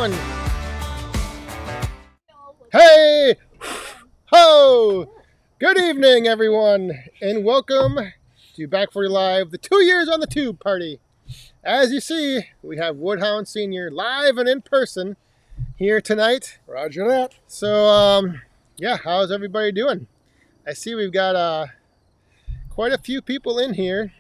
going. Hey! Ho! Good evening, everyone, and welcome to Back 40 Live, the 2 years on the tube party. As you see, we have Woodhound Senior live and in person here tonight. Roger that. So, yeah, how's everybody doing? I see we've got quite a few people in here.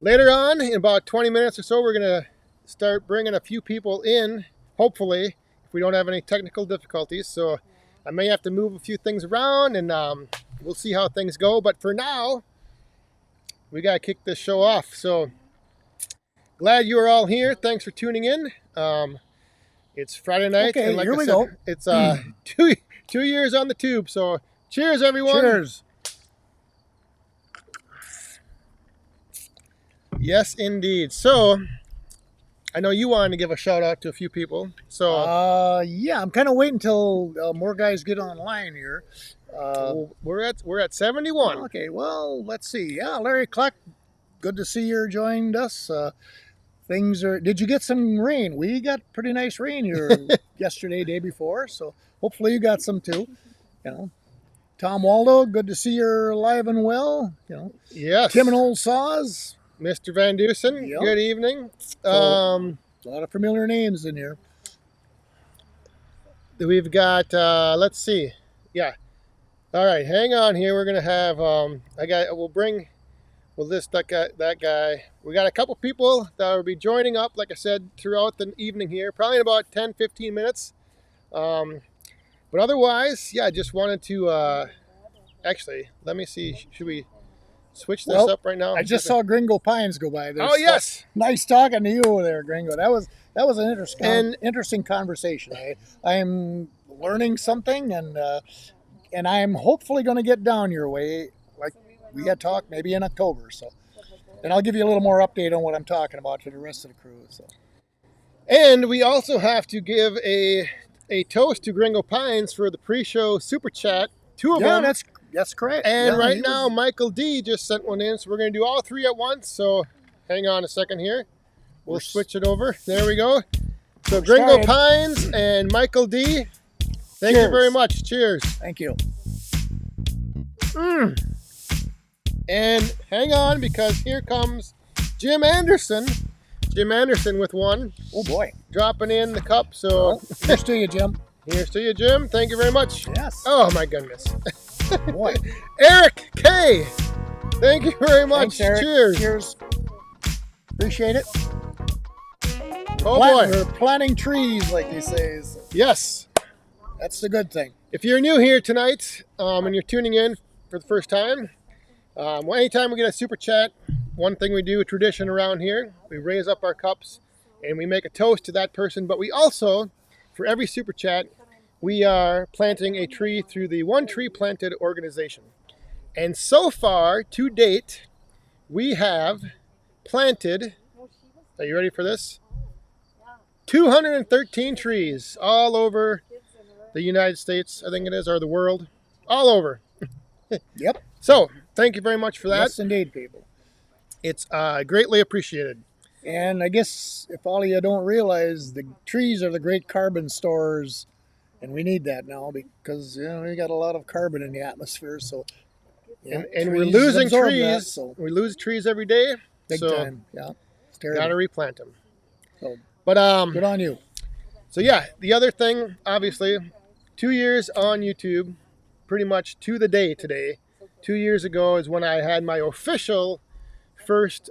Later on, in about 20 minutes or so, we're going to start bringing a few people in, hopefully, if we don't have any technical difficulties. So I may have to move a few things around, and we'll see how things go. But for now, we got to kick this show off. So glad you are all here. Thanks for tuning in. It's Friday night. Okay, and like here I we said, go. It's 2 years on the tube. So cheers, everyone. Cheers. Yes, indeed. So I know you wanted to give a shout out to a few people. So yeah, I'm kind of waiting until more guys get online here. we're at 71. Okay, well, let's see. Yeah, Larry Cluck, good to see you joined us. Things are. Did you get some rain? We got pretty nice rain here yesterday, day before. So hopefully you got some too. You know, Tom Waldo, good to see you're alive and well. You know, Yes. Tim and Old Saws. Mr. Van Dusen, Yep. good evening. So, a lot of familiar names in here. We've got, let's see. Yeah. All right, hang on here. We're going to have, that guy. We got a couple people that will be joining up, like I said, throughout the evening here, probably in about 10, 15 minutes. But otherwise, yeah, I just wanted to, actually, let me see. Should we switch this up right now? I just saw Gringo Pines go by. Oh, yes. Nice talking to you over there, Gringo. That was an interesting conversation. I am learning something, and I am hopefully going to get down your way, like we had talked maybe in October. So, and I'll give you a little more update on what I'm talking about to the rest of the crew. So, and we also have to give a toast to Gringo Pines for the pre-show super chat. Two of them. That's correct. And right now, Michael D just sent one in, so we're going to do all three at once. So hang on a second here. We'll switch it over. There we go. So Gringo Pines and Michael D, thank you very much. Cheers. Thank you. And hang on, because here comes Jim Anderson. Jim Anderson with one. Oh, boy. Dropping in the cup. So here's to you, Jim. Here's to you, Jim. Thank you very much. Yes. Oh, my goodness. Boy. Eric K. Thank you very much. Thanks, Eric. Cheers. Cheers. Appreciate it. Oh boy. We're planting trees, like they say. So Yes. that's the good thing. If you're new here tonight and you're tuning in for the first time, anytime we get a super chat, one thing we do, a tradition around here, we raise up our cups and we make a toast to that person. But we also, for every super chat, we are planting a tree through the One Tree Planted organization. And so far, to date, we have planted, are you ready for this? 213 trees all over the United States, I think it is, or the world, all over. Yep. So, thank you very much for that. Yes, indeed, people. It's greatly appreciated. And I guess if all of you don't realize, the trees are the great carbon stores. And we need that now because we got a lot of carbon in the atmosphere. So, and we're losing trees. That, so. We lose trees every day. Big time. Yeah, it's terrible. Got to replant them. So, but good on you. So yeah, the other thing, obviously, 2 years on YouTube, pretty much to the day today. 2 years ago is when I had my official first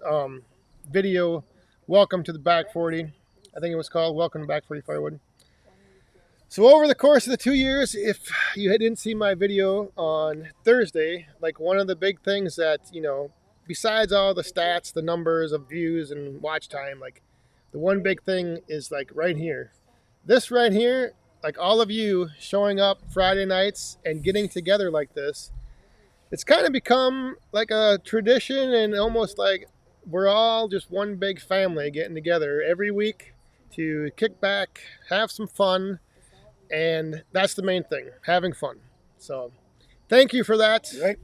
video. Welcome to the Back 40. I think it was called Welcome to Back 40 Firewood. So over the course of the 2 years, if you didn't see my video on Thursday, like one of the big things that, besides all the stats, the numbers of views and watch time, like the one big thing is like right here. This right here, like all of you showing up Friday nights and getting together like this, it's kind of become like a tradition and almost like we're all just one big family getting together every week to kick back, have some fun. And that's the main thing, having fun. So thank you for that. Right.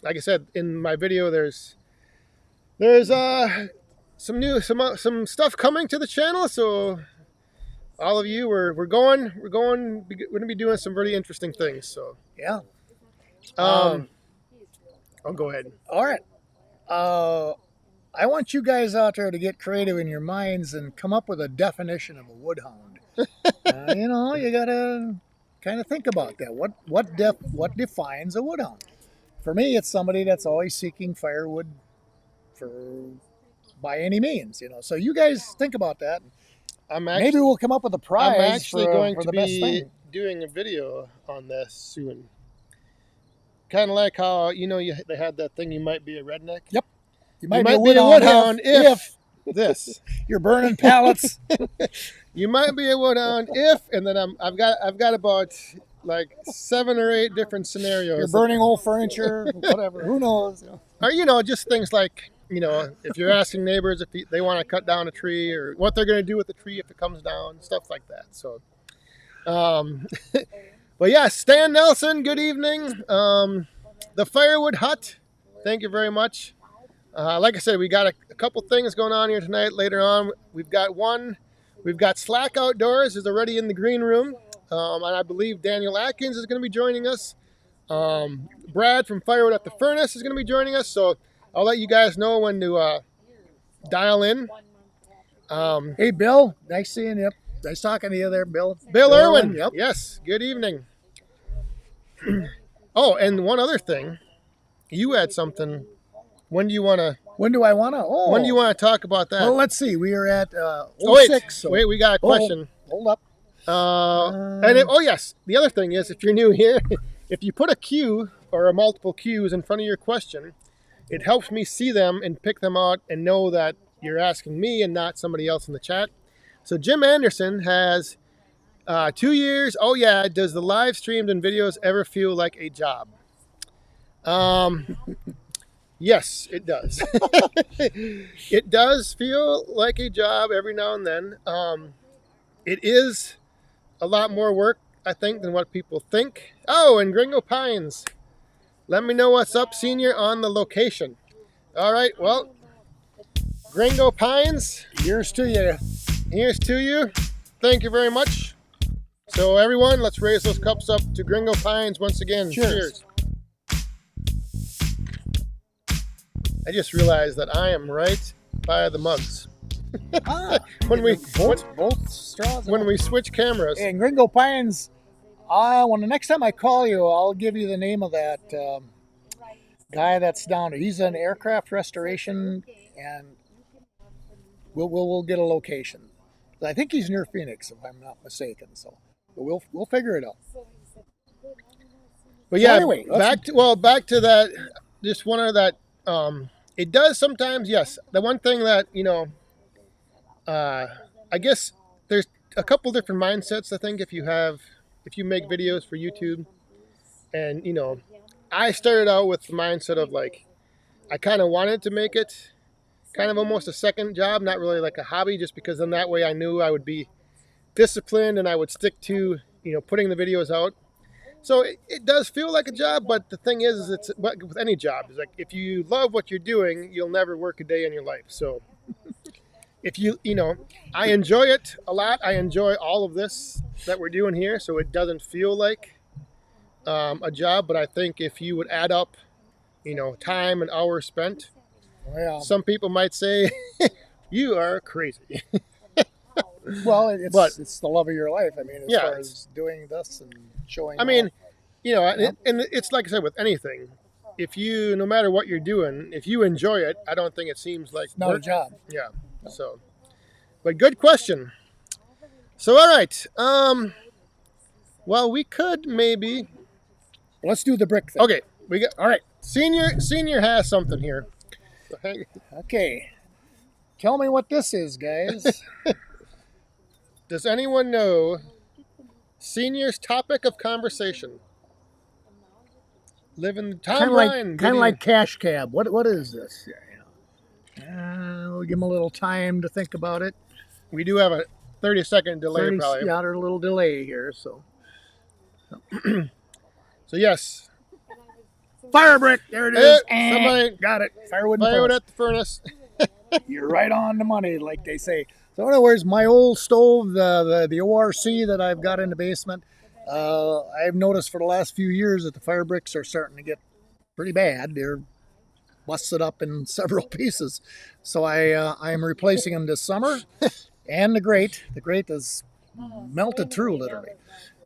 Like I said, in my video, there's some stuff coming to the channel. So all of you, we're going to be doing some really interesting things. So Yeah. oh, go ahead. All right. I want you guys out there to get creative in your minds and come up with a definition of a woodhound. You know, you gotta kind of think about that. What defines a woodhound? For me, it's somebody that's always seeking firewood by any means. You know, so you guys think about that. Maybe we'll come up with a prize. I'm actually going to the best be thing. doing a video on this soon. Kind of like how they had that thing. You might be a redneck. Yep. You might be a woodhound if this. You're burning pallets. You might be a woodhound if, and then I've got about like 7 or 8 different scenarios. You're burning old furniture, whatever. Who knows? Or just things like if you're asking neighbors if they want to cut down a tree or what they're going to do with the tree if it comes down, stuff like that. So, but yeah, Stan Nelson, good evening. The Firewood Hut, thank you very much. Like I said, we got a couple things going on here tonight. Later on, we've got Slack Outdoors is already in the green room, and I believe Daniel Atkins is going to be joining us. Brad from Firewood at the Furnace is going to be joining us, so I'll let you guys know when to dial in. Hey, Bill, nice seeing you. Nice talking to you there, Bill. Bill Irwin. Yep. Yes, good evening. Oh, and one other thing, you had something. When do I want to? When do you want to talk about that? Well, let's see. We are at 06. Wait, we got a question. Hold up. Yes. The other thing is, if you're new here, if you put a Q or a multiple Qs in front of your question, it helps me see them and pick them out and know that you're asking me and not somebody else in the chat. So Jim Anderson has 2 years. Oh yeah, does the live streams and videos ever feel like a job? Yes, it does. It does feel like a job every now and then. It is a lot more work, I think, than what people think. Oh, and Gringo Pines. Let me know what's up, Senior, on the location. All right, well, Gringo Pines. Here's to you. Here's to you. Thank you very much. So, everyone, let's raise those cups up to Gringo Pines once again. Cheers. I just realized that I am right by the mugs. Both straws. When we switch cameras. And Gringo Pines, when the next time I call you, I'll give you the name of that guy that's down there. He's an aircraft restoration, and we'll get a location. I think he's near Phoenix, if I'm not mistaken. So, but we'll figure it out. But yeah, so anyway, back to that. Just one of that. It does sometimes, yes. The one thing that, I guess there's a couple different mindsets, I think, if you make videos for YouTube. And, I started out with the mindset of like, I kind of wanted to make it kind of almost a second job, not really like a hobby, just because then that way I knew I would be disciplined and I would stick to, putting the videos out. So it does feel like a job, but the thing is it's with any job. It's like if you love what you're doing, you'll never work a day in your life. So if I enjoy it a lot. I enjoy all of this that we're doing here, so it doesn't feel like a job. But I think if you would add up, time and hours spent, some people might say you are crazy. Well, it's the love of your life. I mean, as far as doing this and showing. I mean, and it's like I said with anything. If no matter what you're doing, if you enjoy it, I don't think it seems like it's not a job. Yeah. So, but good question. So, all right. Well, we could maybe. Let's do the brick thing. Okay. All right. Senior has something here. Okay. Tell me what this is, guys. Does anyone know Senior's topic of conversation? Live in the timeline. Kind of like Cash Cab. What is this? We'll give him a little time to think about it. We do have a 30-second delay, probably. Yeah, there's a little delay here, so. So yes. Fire brick. There it is. Somebody got it. Firewood at the Furnace. You're right on the money, like they say. So, in other words, my old stove, the ORC that I've got in the basement, I've noticed for the last few years that the fire bricks are starting to get pretty bad. They're busted up in several pieces. So I am replacing them this summer. And the grate is melted through literally.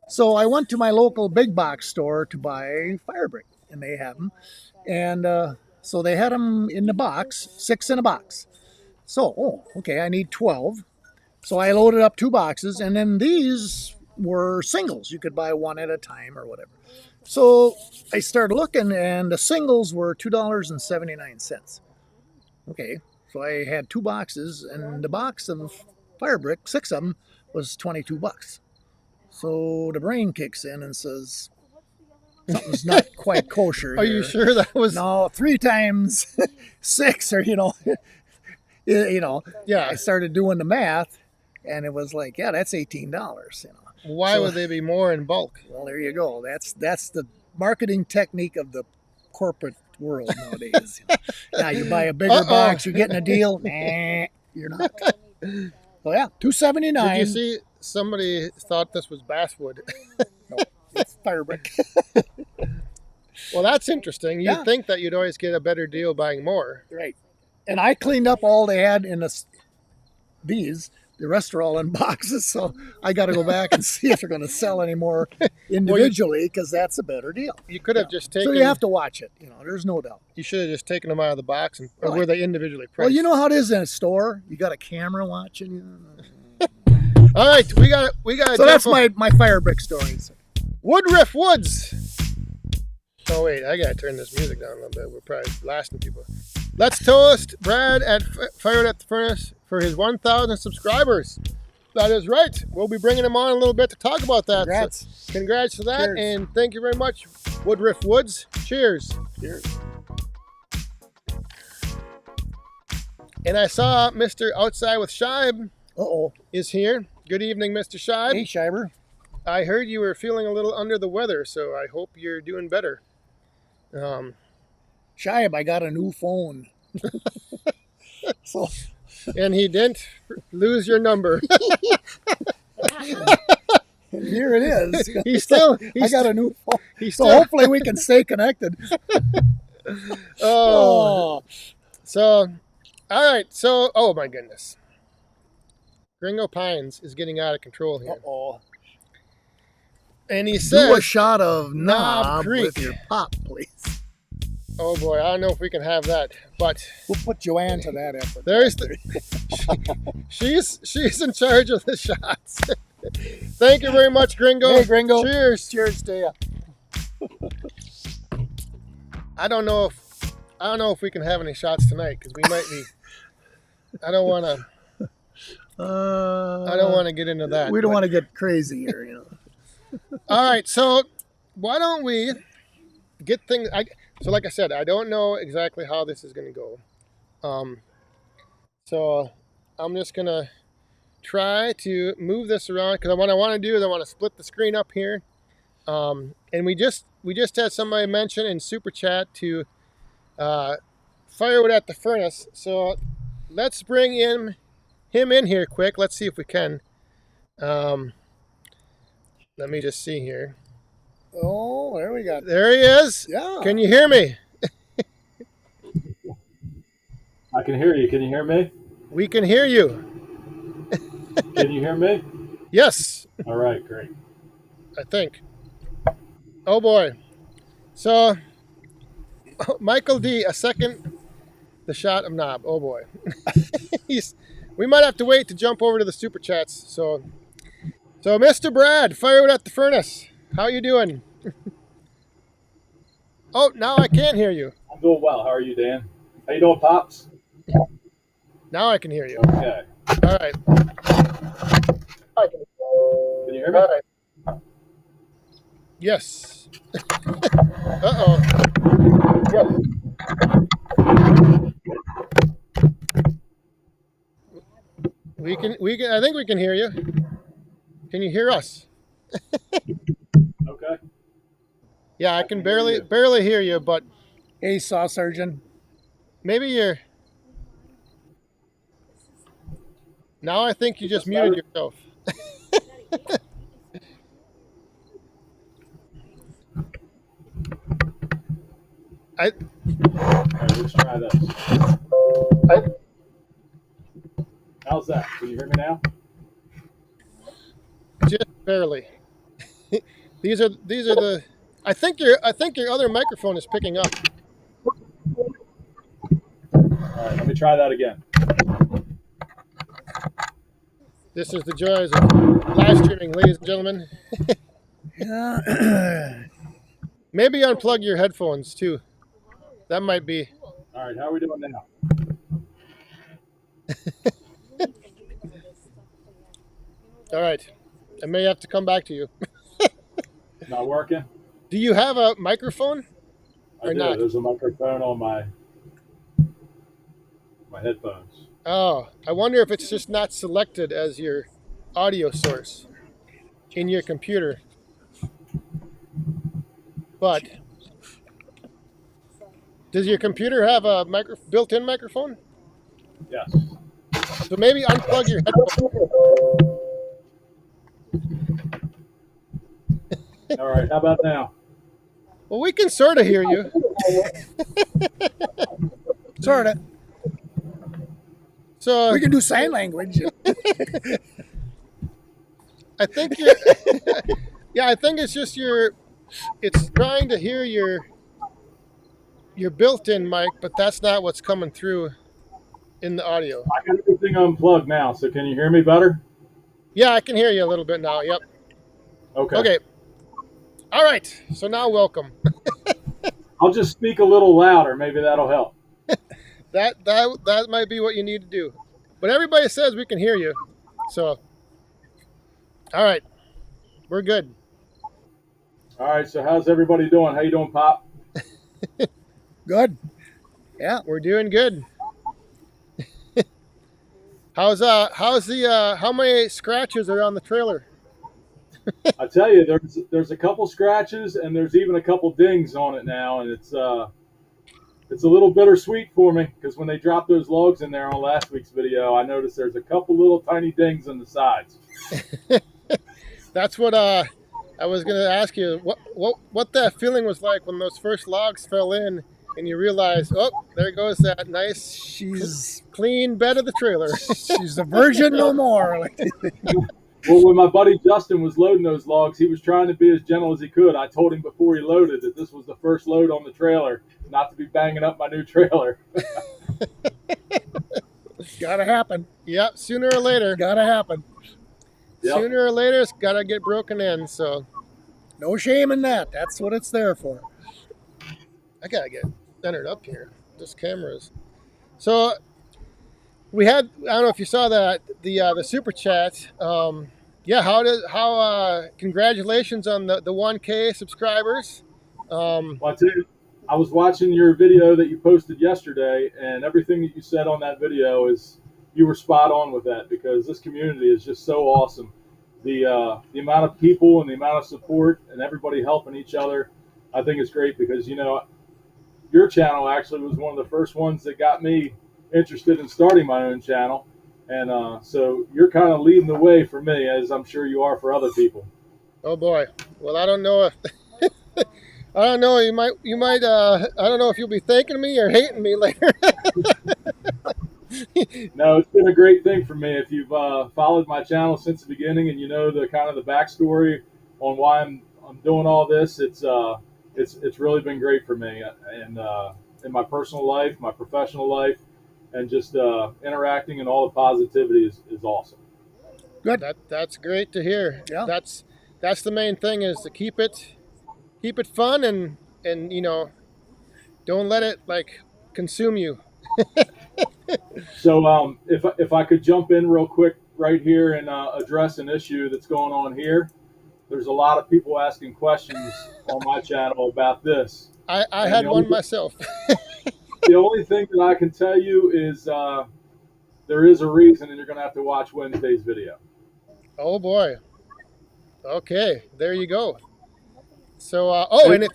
So I went to my local big box store to buy fire brick, and they have them. And so they had them in the box, 6 in a box. So, okay, I need 12. So I loaded up 2 boxes, and then these were singles. You could buy one at a time or whatever. So I started looking, and the singles were $2.79. Okay, so I had 2 boxes, and the box of fire brick, 6 of them, was $22. So the brain kicks in and says, something's not quite kosher. Are you sure that was? No, 3 times 6, or Yeah. I started doing the math, and it was like, yeah, that's $18. Why would they be more in bulk? Well, there you go. That's the marketing technique of the corporate world nowadays. Now you buy a bigger box, you're getting a deal. Nah, you're not. So yeah, $2.79. Did you see somebody thought this was basswood? No, it's fire brick. Well, that's interesting. You'd Yeah. think that you'd always get a better deal buying more. Right. And I cleaned up all they had in these. The rest are all in boxes, so I got to go back and see if they're going to sell any more individually, because that's a better deal. You could have just taken. So you have to watch it. There's no doubt. You should have just taken them out of the box, or Right. were they individually priced? Well, you know how it is in a store. You got a camera watching you. All right, we got. So that's my fire brick stories. Woodruff Woods. Oh wait, I gotta turn this music down a little bit. We're probably blasting people. Let's toast Brad at Firewood at the Furnace for his 1,000 subscribers. That is right. We'll be bringing him on a little bit to talk about that. Congrats. So congrats to that, Cheers. and thank you very much, Woodruff Woods. Cheers. Cheers. And I saw Mr. Outside with Shibe Uh-oh. is here. Good evening, Mr. Shibe. Hey, Shiber. I heard you were feeling a little under the weather, so I hope you're doing better. Shibe, I got a new phone. So And he didn't lose your number. here it is. I got a new phone. He's So still. hopefully we can stay connected. Oh. So, all right. So, oh my goodness. Gringo Pines is getting out of control here. Uh-oh. And he Do said, a shot of Knob Creek. with your pop, please. oh boy, I don't know if we can have that, but We'll put Joanne to that effort. there's she's in charge of the shots. Thank you very much, Gringo. Hey, Gringo. Cheers. Cheers to you. I don't know if we can have any shots tonight, because we might be. I don't want to get into that. We don't want to get crazy here, All right, so why don't we get things? So, like I said, I don't know exactly how this is going to go. So I'm just gonna try to move this around, because what I want to do is I want to split the screen up here. And we just had somebody mention in Super Chat to Firewood at the Furnace. So let's bring him in here quick. Let's see if we can. Let me just see here. Oh, there we go. There he is. Yeah. Can you hear me? I can hear you. Can you hear me? We can hear you. Can you hear me? Yes, All right, great. I think. Oh boy. So, Michael D, a second, the shot of Knob. Oh boy. We might have to wait to jump over to the Super Chats. So Mr. Brad, Firewood at the Furnace. How you doing? Oh, now I can't hear you. I'm doing well. How are you, Dan? How you doing, Pops? Now I can hear you. Okay. All right. Can you hear me? Yes. Uh-oh. We can, I think we can hear you. Can you hear us? Okay. Yeah, I can barely hear you, but Hey, Saw Surgeon. maybe you're, Now I think you Is just this muted better? yourself. I All right, let's try this. How's that? Can you hear me now? just barely. These are the. I think your other microphone is picking up. All right, let me try that again. This is the joys of live streaming, ladies and gentlemen. Yeah. Maybe unplug your headphones too. That might be. All right, how are we doing now? All right. I may have to come back to you. Not working? Do you have a microphone I or do. not? There's a microphone on my headphones. Oh, I wonder if it's just not selected as your audio source in your computer. But does your computer have a built-in microphone? Yes. So maybe unplug your headphones. All right, how about now? Well, we can sort of hear you. Sort of. So We can do sign language. I think you're. Yeah, I think it's just it's trying to hear your built-in mic, but that's not what's coming through in the audio. I got everything unplugged now, so can you hear me better? Yeah, I can hear you a little bit now. Yep. Okay. Okay. All right. So now welcome. I'll just speak a little louder. Maybe that'll help. That might be what you need to do. But everybody says we can hear you. So all right. We're good. All right, so how's everybody doing? How you doing, Pop? Good. Yeah. We're doing good. How many scratches are on the trailer? I tell you, there's a couple scratches and there's even a couple dings on it now, and it's a little bittersweet for me because when they dropped those logs in there on last week's video, I noticed there's a couple little tiny dings on the sides. That's what I was going to ask you. What that feeling was like when those first logs fell in and you realize, oh, there goes that nice, She's clean bed of the trailer. she's a virgin no more. Well, when my buddy Justin was loading those logs, he was trying to be as gentle as he could. I told him before he loaded that this was the first load on the trailer, not to be banging up my new trailer. Gotta happen. Yep, sooner or later. Gotta happen. Yep. Sooner or later, it's got to get broken in. So No shame in that. That's what it's there for. I got to get centered up here. This camera's. So we had, I don't know if you saw that, the super chat. Yeah, congratulations on the 1K subscribers. Well, I tell you, I was watching your video that you posted yesterday, and everything that you said on that video you were spot on with that because this community is just so awesome. The amount of people and the amount of support and everybody helping each other, I think it's great because your channel actually was one of the first ones that got me interested in starting my own channel, and so you're kind of leading the way for me, as I'm sure you are for other people. Oh boy. Well, I don't know if I don't know. You might. I don't know if you'll be thanking me or hating me later. No, it's been a great thing for me. If you've followed my channel since the beginning and you know the kind of the backstory on why I'm doing all this, it's really been great for me, and in my personal life, my professional life, and just interacting and all the positivity is awesome. Good. That's great to hear. Yeah. That's the main thing is to keep it fun and don't let it like consume you. So if I could jump in real quick right here and address an issue that's going on here. There's a lot of people asking questions on my channel about this. I had one myself. The only thing that I can tell you is there is a reason, and you're going to have to watch Wednesday's video. Oh boy. Okay, there you go. So and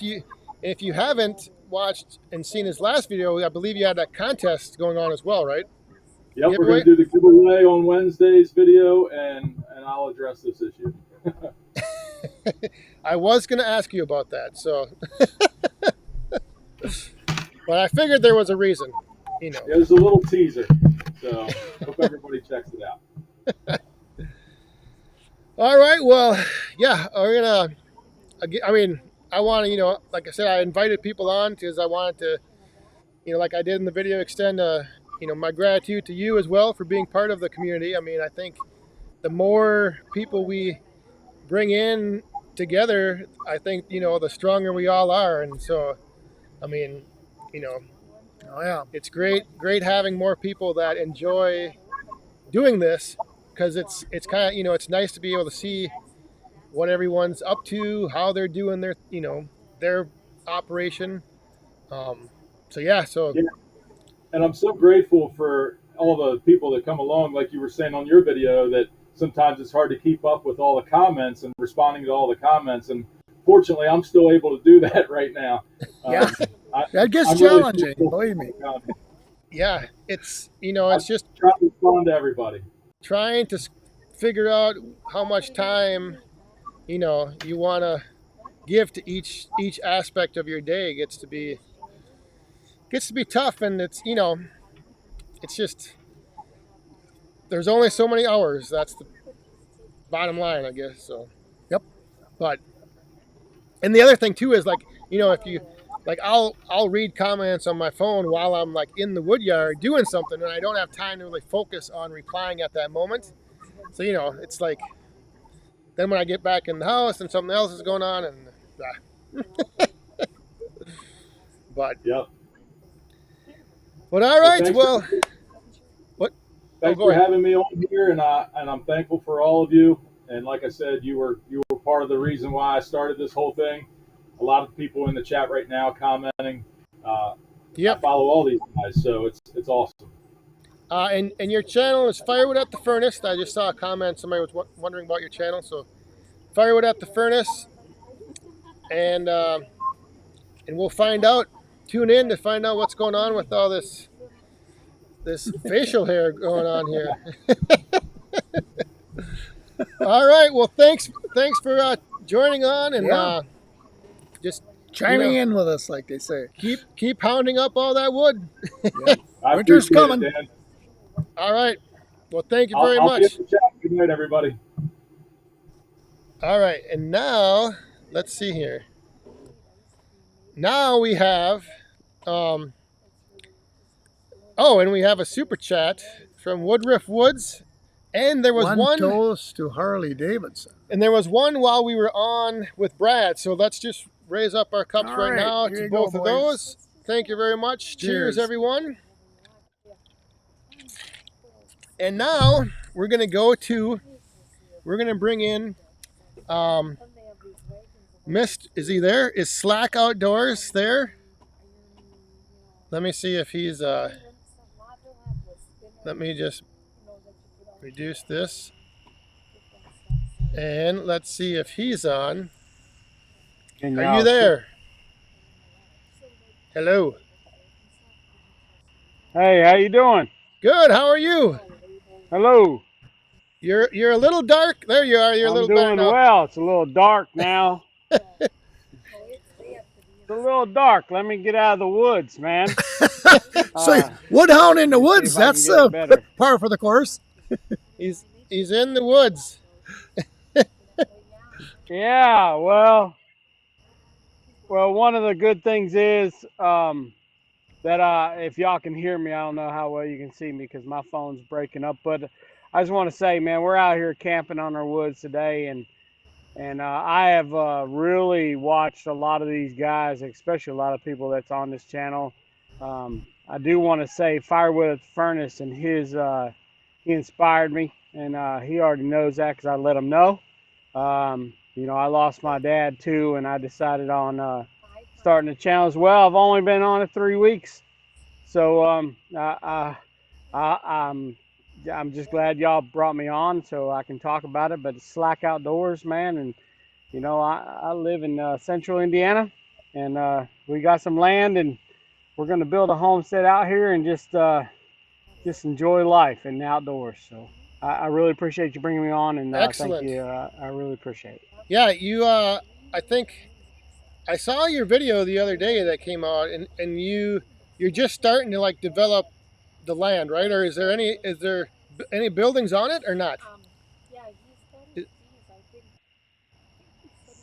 if you haven't watched and seen his last video, I believe you had a contest going on as well, right? Yep, we're going giveaway? to do the giveaway on Wednesday's video, and I'll address this issue. I was going to ask you about that, so but I figured there was a reason, you know. It was a little teaser, so hope everybody checks it out. All right, well, yeah, we're gonna. I mean, I want to, you know, like I said, I invited people on because I wanted to, you know, like I did in the video, extend, you know, my gratitude to you as well for being part of the community. I mean, I think the more people we bring in together, I think, you know, the stronger we all are. And so, I mean, you know, Oh yeah. it's great having more people that enjoy doing this because it's kind of, you know, it's nice to be able to see what everyone's up to, how they're doing their, you know, their operation. Um, so yeah, so Yeah, and I'm so grateful for all the people that come along, like you were saying on your video, that sometimes it's hard to keep up with all the comments and responding to all the comments. And fortunately, I'm still able to do that right now. Yeah. I, That gets I'm really challenging, thankful believe for me. the comments. yeah, it's, you know, I it's just try to respond to everybody. trying to figure out how much time, you know, you want to give to each aspect of your day gets to be tough, and it's, you know, it's just there's only so many hours. That's the bottom line, I guess. So, Yep. but and the other thing too is, like, you know, if you like, I'll read comments on my phone while I'm like in the wood yard doing something, and I don't have time to really focus on replying at that moment. So, you know, it's like then when I get back in the house and something else is going on, and but Yep. all Well, right, well, what? Oh, thanks go for ahead. having me on here, and I'm thankful for all of you. And like I said, you were part of the reason why I started this whole thing. A lot of people in the chat right now commenting. I Yep. follow all these guys, so it's awesome. And your channel is Firewood at the Furnace. I just saw a comment. Somebody was wondering about your channel. So Firewood at the Furnace, and we'll find out. Tune in to find out what's going on with all this facial hair going on here. All right. Well, thanks for joining on, and Yeah. just, you Chiming know, in with us, like they say. keep pounding up all that wood. Yep. I Winter's appreciate coming. it, Dan. All right. Well, thank you very I'll be in much. the chat. Good night, everybody. All right. And now let's see here. Now we have um, oh, and we have a super chat from Woodruff Woods, and there was one toast to Harley Davidson. and there was one while we were on with Brad. So let's just raise up our cups All right right, now here to you go, both of boys. those. Thank you very much. Cheers, Cheers. everyone. And now we're gonna bring in Mist. Is he there? Is Slack Outdoors there? Let me see if he's let me just reduce this. And let's see if he's on. Are you there? Hello. Hey, how you doing? Good. How are you? Hello. You're a little dark. There you are. You're a I'm little better doing now. well. It's a little dark now. It's a little dark. Let me get out of the woods, man. So woodhound in the let me see woods, if I can that's get better. par for the course. He's in the woods. Yeah, well, one of the good things is that if y'all can hear me, I don't know how well you can see me because my phone's breaking up. But I just want to say, man, we're out here camping on our woods today, and I have really watched a lot of these guys, especially a lot of people that's on this channel. I do want to say Firewood at the Furnace, and he inspired me, and he already knows that because I let him know. You know, I lost my dad too, and I decided on starting the channel as well. I've only been on it 3 weeks, so I'm just glad y'all brought me on so I can talk about it. But it's Slack Outdoors, man, and you know, I live in central Indiana, and we got some land, and we're going to build a homestead out here and just just enjoy life in the outdoors. So I really appreciate you bringing me on, and thank Excellent. you. I really appreciate it. Yeah, you. I think I saw your video the other day that came out, and you're just starting to like develop the land, right? Or is there any buildings on it or not?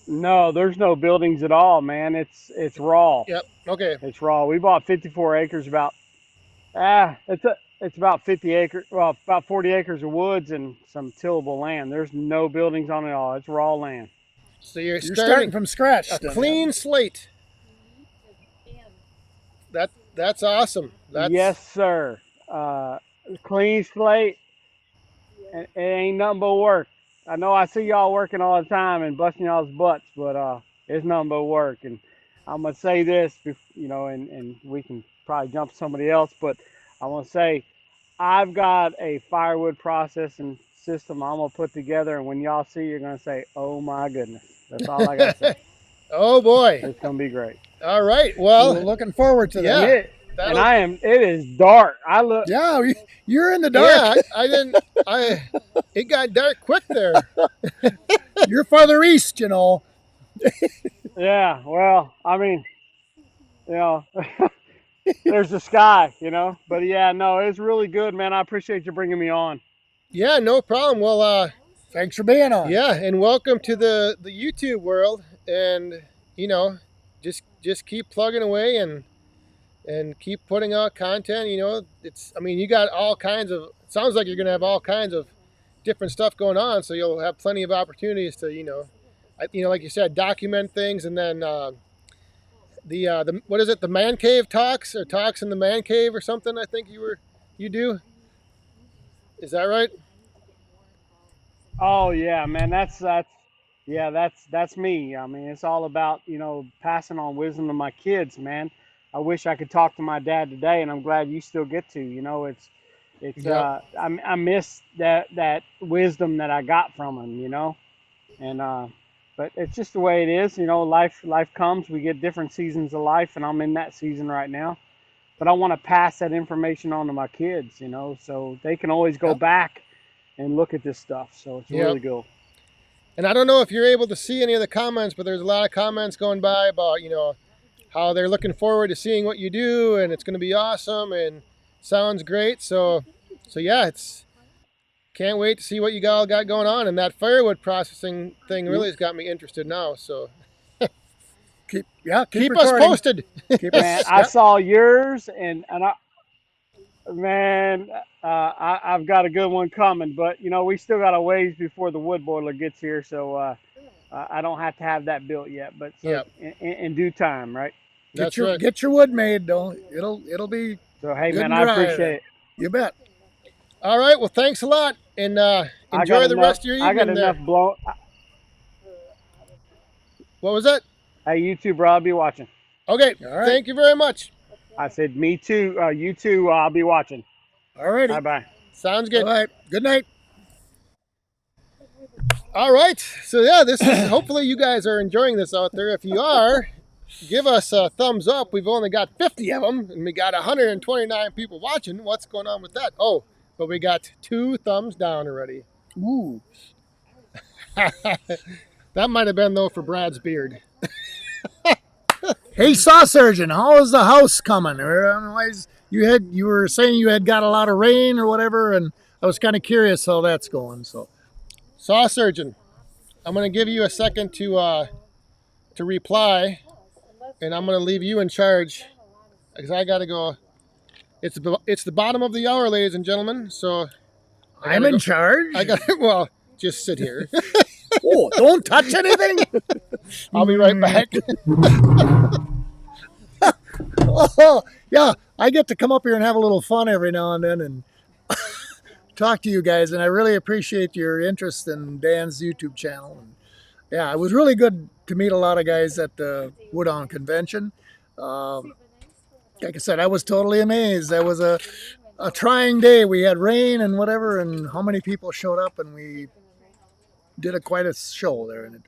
No, there's no buildings at all, man. It's raw. Yep. Okay. It's raw. We bought 54 acres. It's about 50 acres. Well, about 40 acres of woods and some tillable land. There's no buildings on it at all. It's raw land. So you're You're starting starting from scratch. a then. clean slate. That's awesome. That's Yes, sir. Clean slate. And it ain't nothing but work. I know I see y'all working all the time and busting y'all's butts, but it's nothing but work. And I'm gonna say this, and we can probably jump to somebody else, but I want to say I've got a firewood processing system I'm gonna put together, and when y'all see, you're gonna say, "Oh my goodness!" That's all I gotta say. Oh boy. It's gonna be great. All right. We're Well, looking forward to Yeah. that. And it is dark. I look. Yeah, you're in the dark. yeah, I didn't. It got dark quick there. You're farther east, you know. Yeah. Well, I mean, you know, there's the sky, But yeah, no, it's really good, man. I appreciate you bringing me on. Yeah, no problem. Well, Thanks for being on. yeah, and welcome to the YouTube world. And just keep plugging away and keep putting out content. You got all kinds of. It sounds like you're gonna have all kinds of different stuff going on, so you'll have plenty of opportunities to like you said, document things, and then the what is it, the man cave talks, or talks in the man cave or something. I think you do. Is that right? Oh yeah, man. That's me. I mean, it's all about passing on wisdom to my kids, man. I wish I could talk to my dad today, and I'm glad you still get to. Yep. I miss that wisdom that I got from him, and but it's just the way it is. Life comes. We get different seasons of life, and I'm in that season right now. But I want to pass that information on to my kids, so they can always go Yep. back and look at this stuff. So it's Yep. really cool. And I don't know if you're able to see any of the comments, but there's a lot of comments going by about how they're looking forward to seeing what you do, and it's going to be awesome and sounds great. So yeah, can't wait to see what you all got going on. And that firewood processing thing really has got me interested now. So Keep keep us recording. posted. Man, I saw yours, and I've got a good one coming. But we still got a ways before the wood boiler gets here, so I don't have to have that built yet. But Yep. in due time, right? That's right. Get your wood made, though. It'll be So hey, good man, and I dry appreciate there. it. You bet. All right. Well, thanks a lot, and enjoy the rest of your I got evening there. enough blow. What was that? Hey, you too, bro. I'll be watching. Okay. All right. Thank you very much. I said me too. You too. I'll be watching. All righty. Bye bye. Sounds good. All right. Good night. All right. So yeah, this is hopefully you guys are enjoying this out there. If you are, give us a thumbs up. We've only got 50 of them, and we got 129 people watching. What's going on with that? Oh, but we got 2 thumbs down already. Ooh. That might have been though for Brad's beard. Hey, Saw Surgeon, how is the house coming? You were saying you had got a lot of rain or whatever, and I was kind of curious how that's going. So, Saw Surgeon, I'm going to give you a second to reply, and I'm going to leave you in charge because I got to go. It's the bottom of the hour, ladies and gentlemen. So I'm in charge. Well, just sit here. Oh, don't touch anything. I'll be right back. Oh, yeah, I get to come up here and have a little fun every now and then and talk to you guys, and I really appreciate your interest in Dan's YouTube channel. And yeah, it was really good to meet a lot of guys at the Woodhound Convention. Like I said, I was totally amazed. That was a trying day. We had rain and whatever, and how many people showed up, and we did quite a show there. And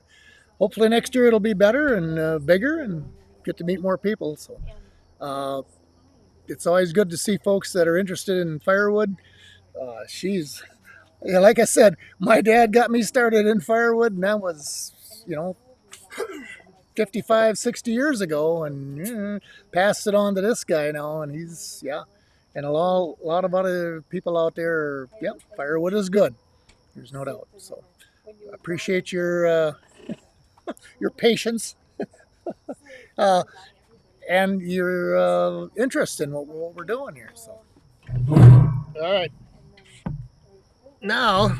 hopefully next year it'll be better and bigger and get to meet more people. So it's always good to see folks that are interested in firewood. She's, yeah, like I said, my dad got me started in firewood, and that was, 55, 60 years ago, and passed it on to this guy now, and he's, and a lot of other people out there, firewood is good. There's no doubt. So I appreciate your patience and your interest in what we're doing here. So, All right. Now,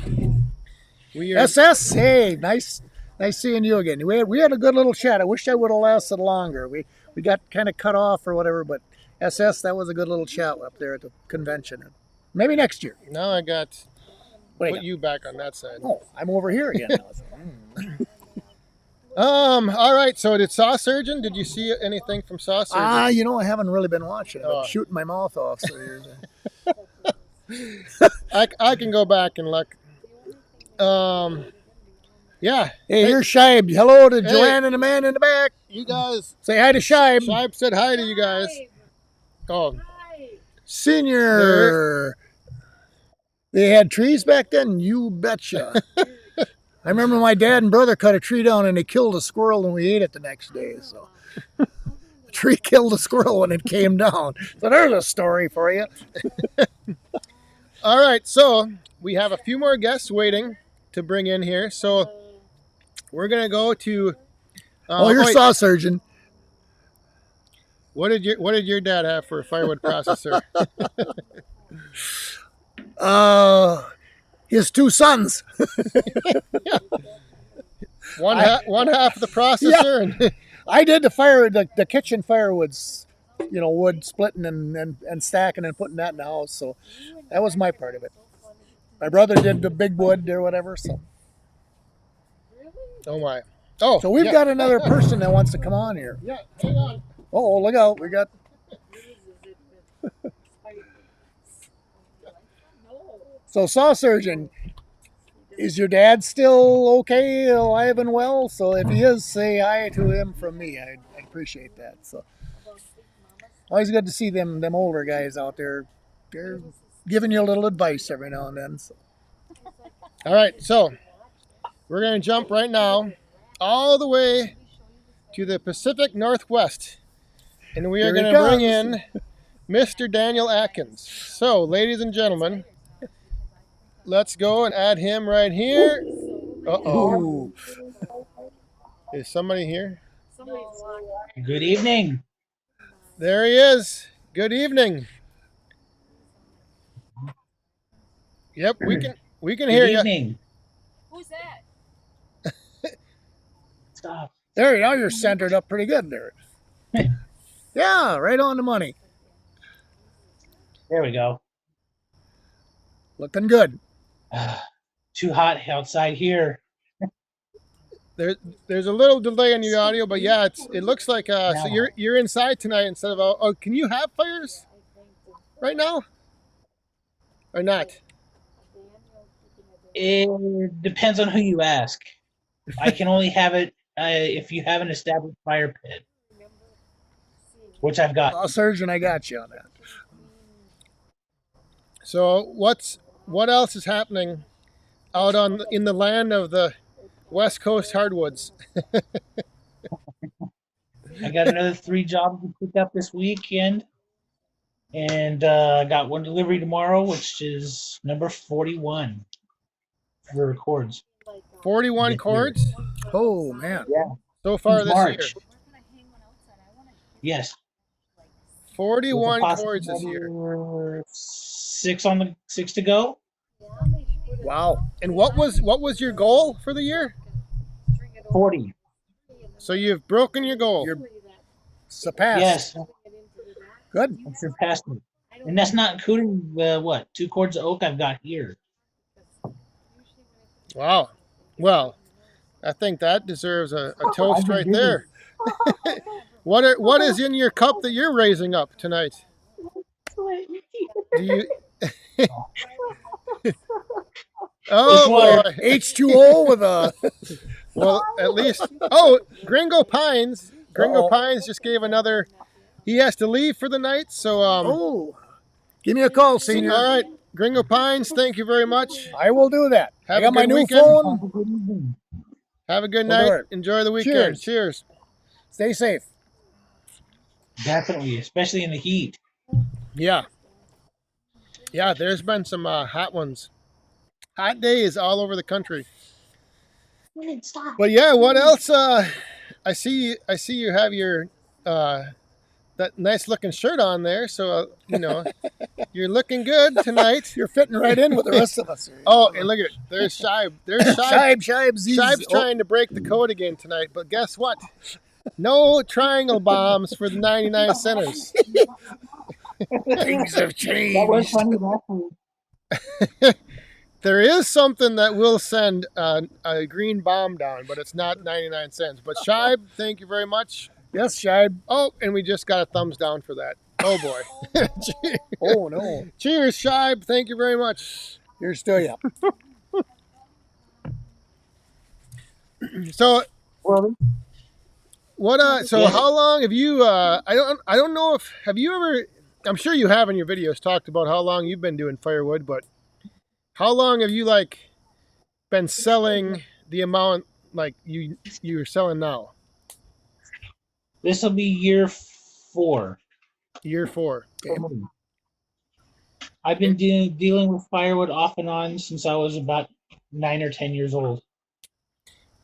we are... SS, hey, nice seeing you again. We had a good little chat. I wish I would have lasted longer. We got kind of cut off or whatever, but SS, that was a good little chat up there at the convention. Maybe next year. Now I got put you back on that side. Oh, I'm over here again now. All right. So did Saw Surgeon? Did you see anything from Saw Surgeon? I haven't really been watching it. I'm shooting my mouth off. So I can go back and look. Yeah. Hey, here's Shibe. Hello to Joanne and the man in the back. You guys. Say hi to Shibe. Shibe said hi to you guys. Oh. Senior. They had trees back then? You betcha. I remember my dad and brother cut a tree down and they killed a squirrel and we ate it the next day. So the tree killed a squirrel when it came down. So there's a story for you. All right. So we have a few more guests waiting to bring in here. So we're going to go to... you're Saw Surgeon. What did your dad have for a firewood processor? His two sons. One half of the processor. And I did the kitchen firewoods, wood splitting and stacking and putting that in the house. So that was my part of it. My brother did the big wood or whatever. So. Oh my. Oh. So we've got another person that wants to come on here. Yeah. Hang on. Oh, look out! We got. So, Saw Surgeon, is your dad still okay, alive and well? So, if he is, say hi to him from me. I appreciate that. So, always good to see them older guys out there. They're giving you a little advice every now and then. So. All right, so we're going to jump right now all the way to the Pacific Northwest, and we are going to bring in Mr. Daniel Atkins. So, ladies and gentlemen, let's go and add him right here. Uh-oh. Is somebody here? Good evening. There he is. Good evening. Yep, we can hear you. Good evening. Who's that? Stop. There, now you're centered up pretty good there. Yeah, right on the money. There we go. Looking good. Too hot outside here. There's a little delay in your audio, but yeah, it looks like so you're inside tonight instead of can you have fires right now or not? It depends on who you ask. I can only have it if you have an established fire pit, which I've got. Saw Surgeon, I got you on that. So what else is happening out in the land of the West Coast hardwoods? I got another 3 jobs to pick up this weekend, and I got one delivery tomorrow, which is number 41 for records. 41 cords? Oh man! Yeah. So far this March. year. Yes. 41 cords this year. 6 to go. Wow! And what was your goal for the year? 40. So you've broken your goal. You're surpassed. Yes. Good. I surpassed it. And that's not including the 2 cords of oak I've got here. Wow. Well, I think that deserves a toast right there. What is in your cup that you're raising up tonight? Do you? Oh boy. H2O with a. Well, at least. Oh, Gringo Pines. Gringo Pines just gave another he has to leave for the night. So Oh, give me a call, Senior. all right, Gringo Pines, thank you very much. I will do that. Have I got a my good new weekend. phone. Have a good We'll do night. it. Enjoy the weekend. Cheers. Stay safe. Definitely, especially in the heat. Yeah. Yeah, there's been some hot ones. Hot days all over the country. But yeah, what else? I see you have your that nice looking shirt on there. So you know you're looking good tonight. You're fitting right in with the rest of us. Oh, and look at it. There's Shibe. There's Shibe. Shibe's trying to break the code again tonight. But guess what? No triangle bombs for the 99 centers. Things have changed. That was funny last week. There is something that will send a green bomb down, but it's not 99 cents. But Shibe, thank you very much. Yes, Shibe. Oh, and we just got a thumbs down for that. Oh, boy. Oh, no. Cheers, Shibe. Thank you very much. You're still, yeah. So, Well, what? So, Yeah. how long have you? I don't know if have you ever. I'm sure you have in your videos talked about how long you've been doing firewood, but how long have you been selling the amount you're selling now? this will be year 4. Year 4. I've been dealing with firewood off and on since I was about 9 or 10 years old.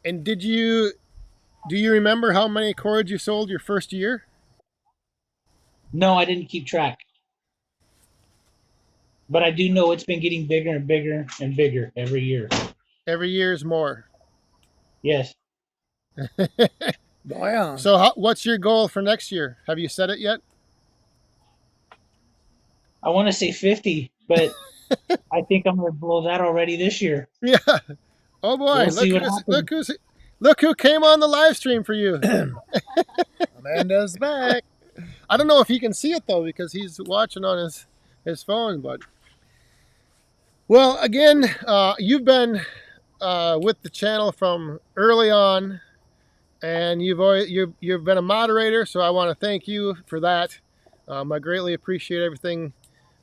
And do you remember how many cords you sold your first year? No, I didn't keep track. But I do know it's been getting bigger and bigger and bigger every year. Every year's more. Yes. Oh, yeah. So what's your goal for next year? Have you set it yet? I want to say 50, but I think I'm going to blow that already this year. Yeah. Oh boy, We'll see what happens. look who came on the live stream for you. Amanda's back. I don't know if he can see it though because he's watching on his phone, but well, again, you've been with the channel from early on, and you've been a moderator, so I want to thank you for that. I greatly appreciate everything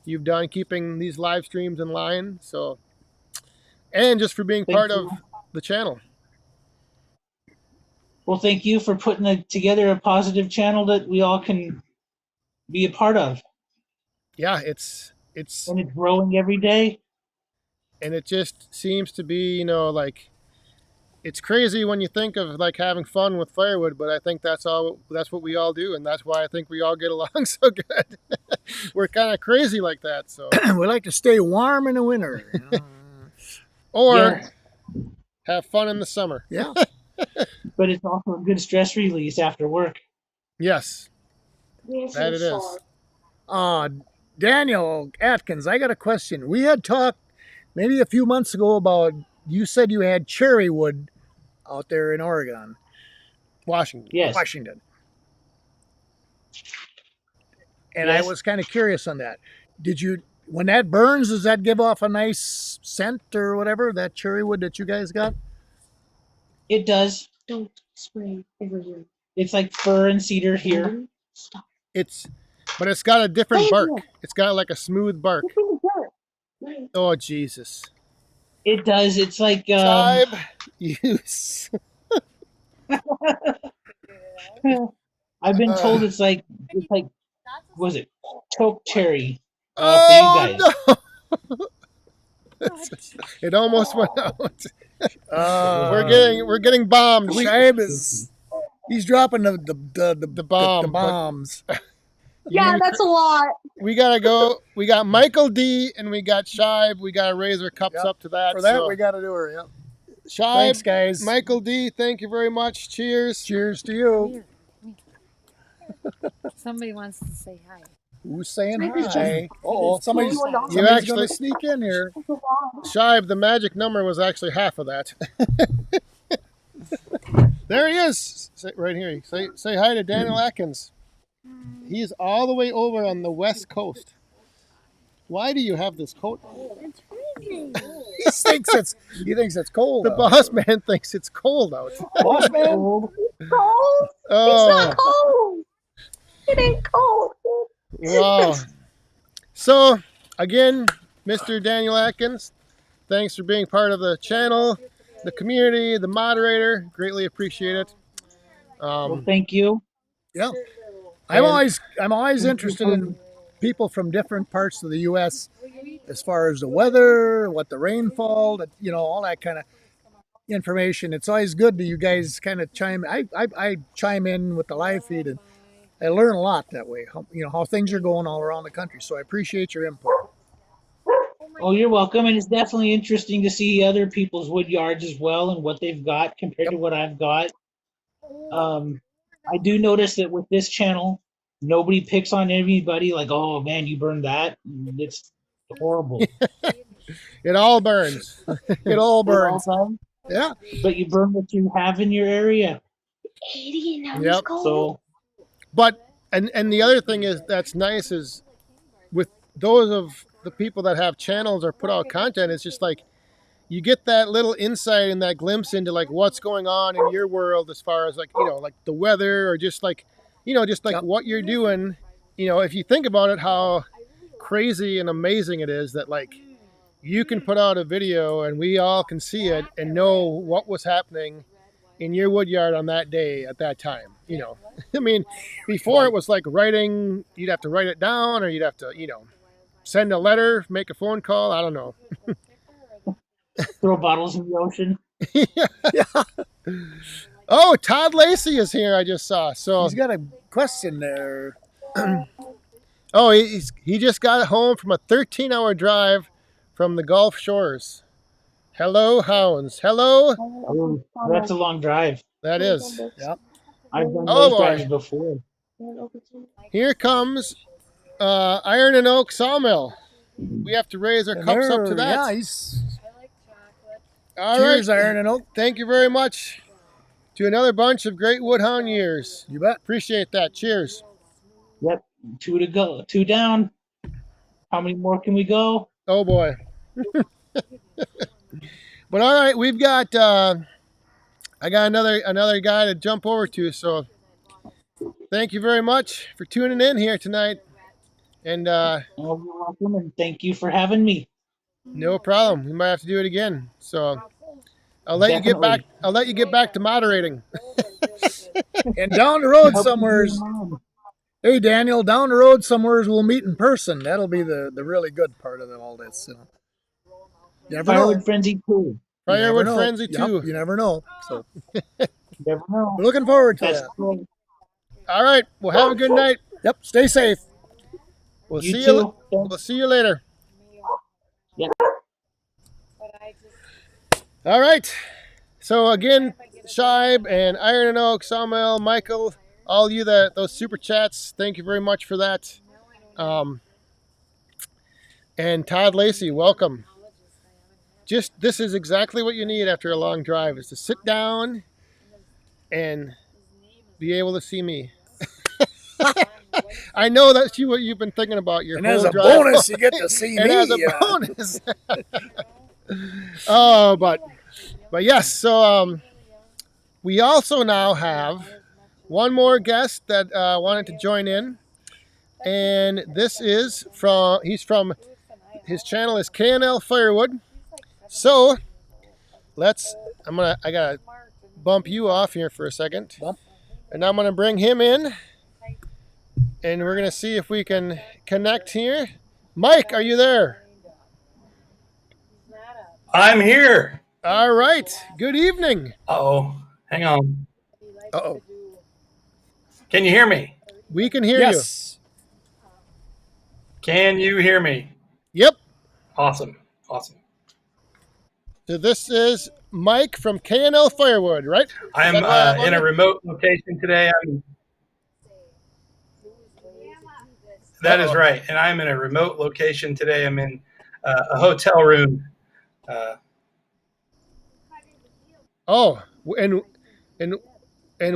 you've done keeping these live streams in line. So, and just for being part of the channel. Well, thank you for putting together a positive channel that we all can be a part of. Yeah, it's And it's growing every day. and it just seems to be, it's crazy when you think of having fun with firewood, but I think that's what we all do, and that's why I think we all get along so good. We're kind of crazy like that, so We like to stay warm in the winter. or have fun in the summer. Yeah. But it's also a good stress release after work. Yes, that it is. Daniel Atkins, I got a question. We had talked maybe a few months ago about, you said you had cherry wood out there in Oregon. Washington. Yes. Washington. And I was kind of curious on that. When that burns, does that give off a nice scent or whatever, that cherry wood that you guys got? It does. Don't spray over here. It's like fir and cedar here. Stop. But it's got a different bark. It's got a smooth bark. Look in the dirt. Oh Jesus! It does. It's like Tribe use. I've been told it's like was it choke cherry for you Oh guys. no! It almost went out. We're getting bombed. Shaib he's dropping the bombs. Yeah, that's a lot. We gotta go. We got Michael D and we got Shibe. We gotta raise our cups up to that. For that, we got to do her. Yep. Shibe, Thanks, guys. Michael D, thank you very much. Cheers. Cheers to you. Somebody wants to say hi. Who's saying Maybe hi? Oh, somebody's You going actually to sneak in here. Shibe, the magic number was actually half of that. There he is, right here. Say hi to Daniel Atkins. He's all the way over on the west coast. Why do you have this coat? It's freezing. He thinks it's cold. The boss man thinks it's cold out. Boss man. Cold? Oh, It's not cold. It ain't cold. Wow. So, again, Mr. Daniel Atkins, thanks for being part of the channel, the community, the moderator. Greatly appreciate it. Well, thank you. Yeah. I'm always interested in people from different parts of the U.S. as far as the weather, what the rainfall, all that kind of information. It's always good that you guys kind of chime. I chime in with the live feed, and I learn a lot that way. How things are going all around the country. So I appreciate your input. Oh, you're welcome. And it's definitely interesting to see other people's wood yards as well and what they've got compared to what I've got. I do notice that with this channel, nobody picks on anybody like, oh man, you burned that. It's horrible. It all burns. It all burns. Yeah. But you burn what you have in your area. Yep. So, but and the other thing is that's nice is with those of the people that have channels or put out content, it's just like you get that little insight and that glimpse into like what's going on in your world as far as like like the weather or just like what you're doing. If you think about it, how crazy and amazing it is that like you can put out a video and we all can see it and know what was happening in your wood yard on that day at that time. I mean, before it was like writing, you'd have to write it down or you'd have to send a letter, make a phone call. I don't know. Throw bottles in the ocean. Yeah. Oh, Todd Lacey is here. I just saw. So he's got a question there. Oh, he just got home from a 13-hour drive from the Gulf Shores. Hello, hounds. Hello. Oh, that's a long drive. That is. Yep. I've done those drives before. Here comes Iron and Oak Sawmill. We have to raise our cups up to that. Yeah, he's. Cheers, Iron and Oak. Thank you very much to another bunch of great woodhound years. You bet. Appreciate that. Cheers. Yep. 2 to go. 2 down. How many more can we go? Oh boy. But all right, we've got I got another guy to jump over to, so thank you very much for tuning in here tonight. And you're welcome, and thank you for having me. No problem. We might have to do it again. So I'll let you get back. I'll let you get back to moderating. And down the road somewheres. Hey Daniel, down the road somewheres we'll meet in person. That'll be the really good part of all this. Firewood Frenzy 2. Firewood Frenzy 2. Yep, you never know. So you never know. We're looking forward to that. Cool. All right. Well, have a good night. Yep. Stay safe. We'll see you. We'll see you later. Yeah. All right. So again, Shibe and Iron and Oak, Sawmill, Michael, all you those super chats, thank you very much for that. And Todd Lacey, welcome. This is exactly what you need after a long drive, is to sit down and be able to see me. I know that's what you've been thinking about your whole drive. And as a bonus, you get to see me. And as a bonus. Oh, but yes. So we also now have one more guest that wanted to join in, and this is his channel is KL Firewood. So I gotta bump you off here for a second, and I'm gonna bring him in. And we're going to see if we can connect here. Mike, are you there? I'm here. All right. Good evening. Uh-oh. Hang on. Uh-oh. Can you hear me? We can hear you. Can you hear me? Yep. Awesome. So this is Mike from KL Firewood, right? I'm in a remote location today. That is right. And I'm in a remote location today. I'm in a hotel room. Oh, and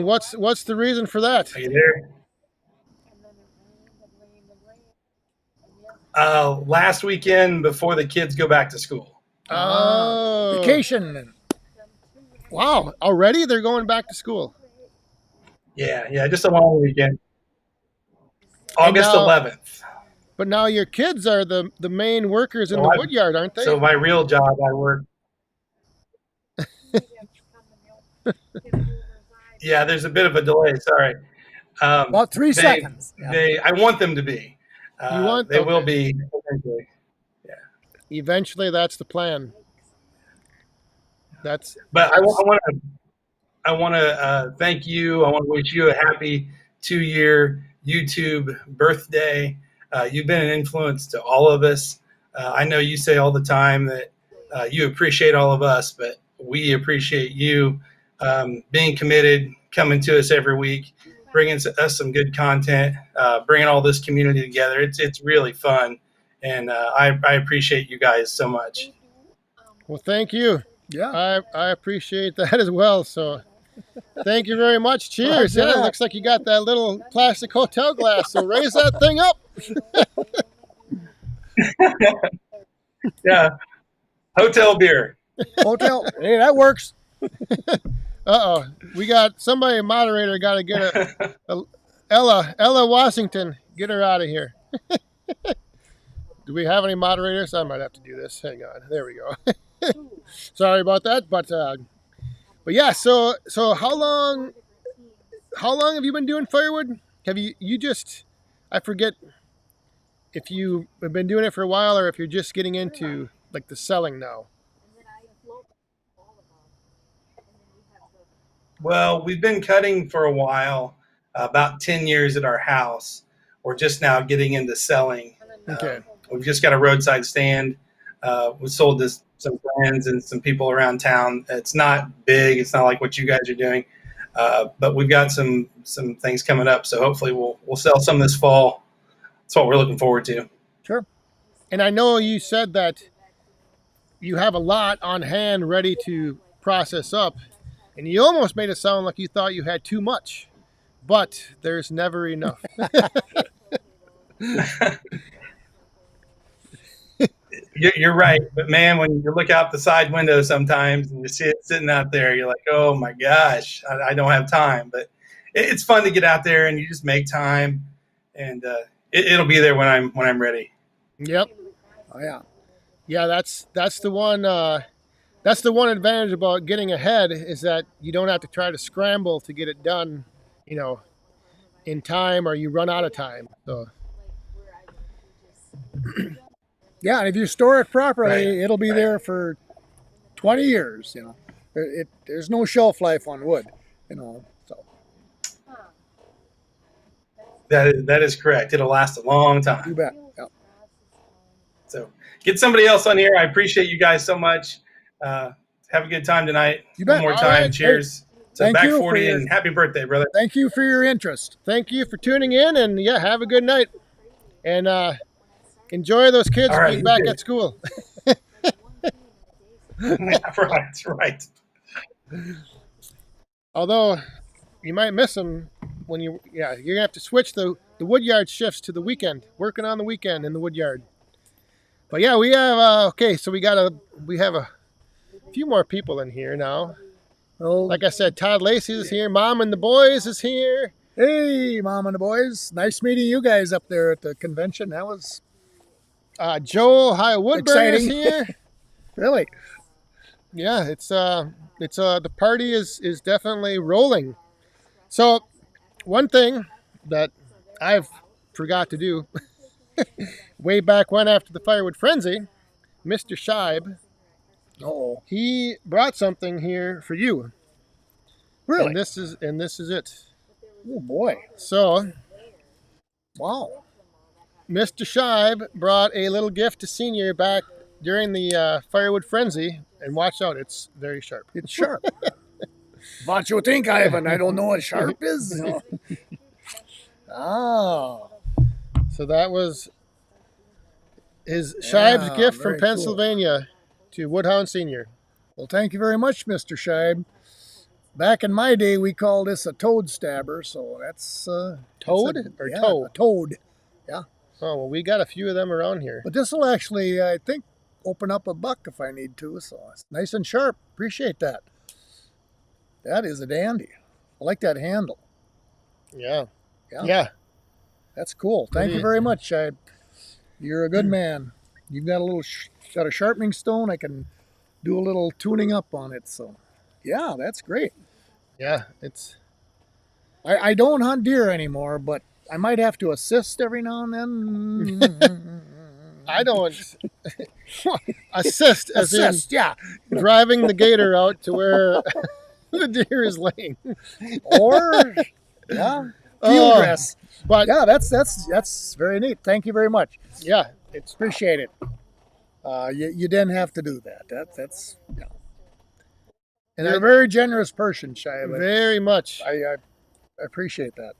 what's the reason for that? Are you there? Last weekend before the kids go back to school. Oh. Vacation. Wow. Already they're going back to school. Yeah. Just a long weekend. August 11th. But now your kids are the main workers in the wood yard, aren't they? So my real job, I work. Yeah, there's a bit of a delay. Sorry. About 3 seconds. I want them to be. They will be eventually. Yeah. Eventually, that's the plan. But I want to thank you. I want to wish you a happy 2-year YouTube birthday. You've been an influence to all of us. I know you say all the time that you appreciate all of us, but we appreciate you being committed, coming to us every week, bringing us some good content, bringing all this community together. It's really fun, and I appreciate you guys so much. Well, thank you. Yeah, I appreciate that as well. So thank you very much. Cheers. Yeah, it looks like you got that little plastic hotel glass. So raise that thing up. Yeah. Hotel beer. Hotel. Hey, that works. Uh-oh. We got somebody, a moderator, got to get Ella Washington. Get her out of here. Do we have any moderators? I might have to do this. Hang on. There we go. Sorry about that, but yeah. So how long have you been doing firewood? Have you just? I forget if you have been doing it for a while or if you're just getting into like the selling now. Well, we've been cutting for a while, about 10 years at our house. We're just now getting into selling. Okay. We've just got a roadside stand. We sold this to some friends and some people around town. It's not big. It's not like what you guys are doing, but we've got some things coming up. So hopefully we'll sell some this fall. That's what we're looking forward to. Sure. And I know you said that you have a lot on hand ready to process up, and you almost made it sound like you thought you had too much, but there's never enough. You're right, but man, when you look out the side window sometimes and you see it sitting out there, you're like, oh my gosh, I don't have time. But it's fun to get out there and you just make time, and it'll be there when I'm ready. Yep. Oh yeah. Yeah, that's the one. That's the one advantage about getting ahead is that you don't have to try to scramble to get it done, in time, or you run out of time. So. Yeah, and if you store it properly, Right. it'll be there for 20 years. There's no shelf life on wood. So That is correct. It'll last a long you time. bet. Yeah. So get somebody else on here. I appreciate you guys so much. Have a good time tonight. You bet. One more All time. right. Cheers. So Thank back you 40 for your- and happy birthday, brother. Thank you for your interest. Thank you for tuning in, and yeah, have a good night, and enjoy those kids All right, being you back too. at school. Right. Although you might miss them when you're gonna have to switch the woodyard shifts to the weekend, working on the weekend in the woodyard. But yeah, we have okay, so we have a few more people in here now. Oh, Like I said, Todd Lacey is here, Mom and the boys is here. hey, Mom and the boys. Nice meeting you guys up there at the convention. That was Joe Woodburn is Exciting. here. really. Yeah, it's the party is definitely rolling. So one thing that I've forgot to do way back when after the Firewood Frenzy, Mr. Scheib, Oh, he brought something here for you. really? And this is it. Oh boy. So Wow. Mr. Scheib brought a little gift to Senior back during the Firewood Frenzy, and watch out, it's very sharp. It's sharp. What you think, Ivan? I don't know what sharp is. Oh. So that was his Scheib's Yeah, gift from very cool. Pennsylvania to Woodhound Senior. Well, thank you very much, Mr. Scheib. Back in my day, we called this a toad stabber, so that's Toad that's or yeah, toe? a toad. Oh, well, we got a few of them around here. But this will actually, I think, open up a buck if I need to. So it's nice and sharp. Appreciate that. That is a dandy. I like that handle. Yeah. Yeah. Yeah. That's cool. Thank you very much. You're a good man. You've got a little got a sharpening stone. I can do a little tuning up on it. So, yeah, that's great. Yeah, it's. I don't hunt deer anymore, but I might have to assist every now and then. I don't assist as assist, yeah. in driving the gator out to where the deer is laying, or yeah, field dress. But yeah, that's very neat. Thank you very much. Yeah, it's appreciate it. You didn't have to do that. That's yeah. And you're a very generous person, Shia. Very much. I appreciate that.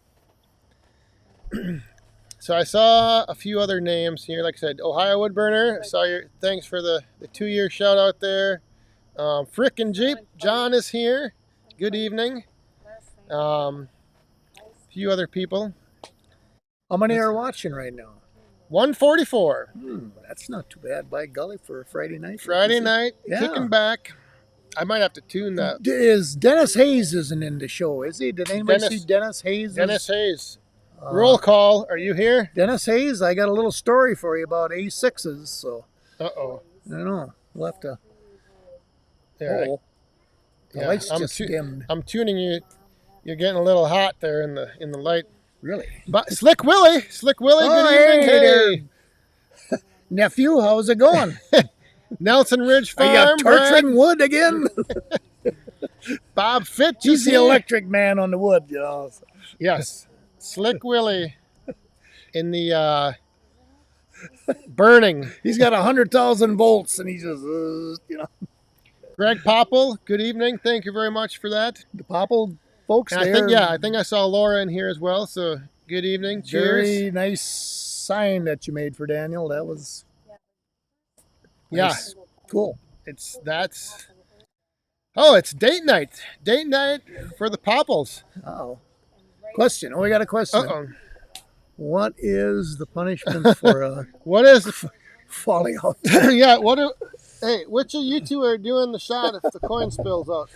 So I saw a few other names here. Like I said, Ohio Woodburner. I saw your thanks for the 2-year shout out there. Frick and Jeep. John is here. Good evening. A few other people. How many are watching right now? 144. That's not too bad, by golly, for a Friday night. Friday night, yeah. Kicking back. I might have to tune that. Is Dennis Hayes isn't in the show, is he? Did anybody see Dennis Hayes? Dennis Hayes. Roll call. Are you here? Dennis Hayes, I got a little story for you about A6s. So. Uh-oh. I don't know. We'll have to. There. The lights just dimmed. I'm tuning you. You're getting a little hot there in the light. Really? But Slick Willie. Good evening. Hey. Nephew, how's it going? Nelson Ridge Farm. Are you torturing wood again? Bob Fitch. He's the electric man on the wood, you know. So. Yes. Slick Willie in the burning. He's got 100,000 volts and he's just, you know. Greg Popple, good evening. Thank you very much for that. The Popple folks there. I think I saw Laura in here as well. So good evening. Cheers. Very nice sign that you made for Daniel. That was nice. Cool. It's date night. Date night for the Popples. Oh. Question. We got a question. Uh-oh. What is the punishment for what is falling out? Yeah, hey, which of you two are doing the shot if the coin spills out?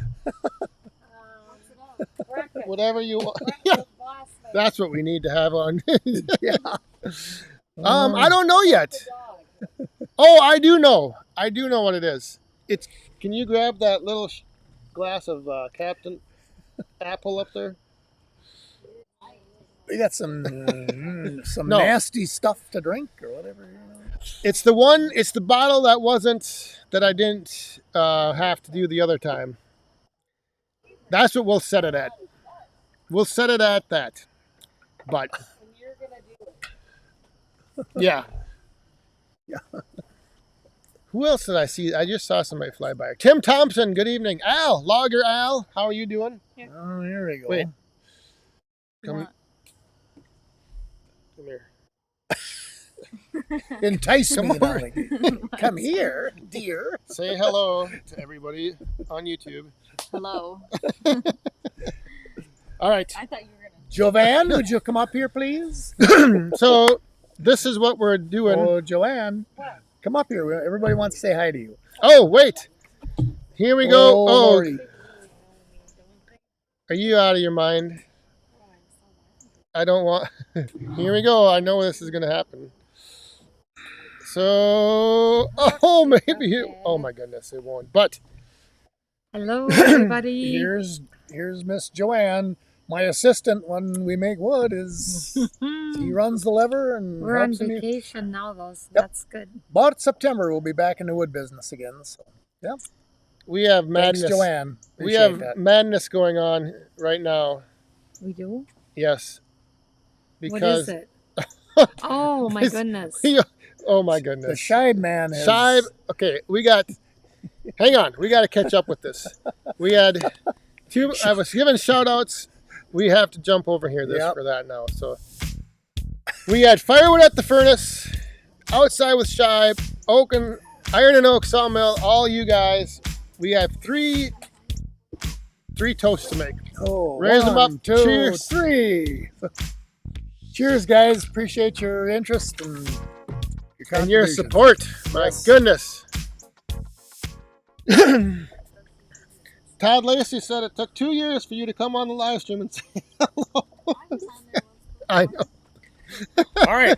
Whatever you want. Yeah. That's what we need to have on. Yeah. I don't know yet. Oh, I do know. I do know what it is. Can you grab that little glass of Captain Apple up there? We got some nasty stuff to drink or whatever. You know? It's the bottle that I didn't have to do the other time. That's what we'll set it at. We'll set it at that. But yeah. Who else did I see? I just saw somebody fly by. Tim Thompson, good evening. Al, Logger Al, how are you doing? Yeah. Oh, here we go. Wait. Come here. Entice me, Come here, dear. Say hello to everybody on YouTube. Hello. All right. I thought you were gonna. Joanne, would you come up here, please? So this is what we're doing. Oh, Joanne, come up here. Everybody wants to say hi to you. Oh, wait. Here we go. Oh, Lordy. Are you out of your mind? I don't want. Here we go. I know this is going to happen. So, maybe. Oh my goodness, it won't. But hello, everybody. Here's Miss Joanne, my assistant when we make wood. He runs the lever and we're on helps me. vacation now, though. So that's good. About September, we'll be back in the wood business again. So, yeah. We have madness. Thanks, Joanne. We have that. madness going on right now. We do? Yes. Because. What is it? Oh my goodness. Oh my goodness. The Shibe man is... Shibe. Okay, hang on. We got to catch up with this. We had I was giving shout outs. We have to jump over here for that now. So we had firewood at the furnace, outside with Shibe, iron and oak sawmill, all you guys. We have three toasts to make. Oh, raise them up. 2, Cheers. 3. Cheers, guys. Appreciate your interest and your support. My goodness. Todd Lacey said it took 2 years for you to come on the live stream and say hello. I know. All right.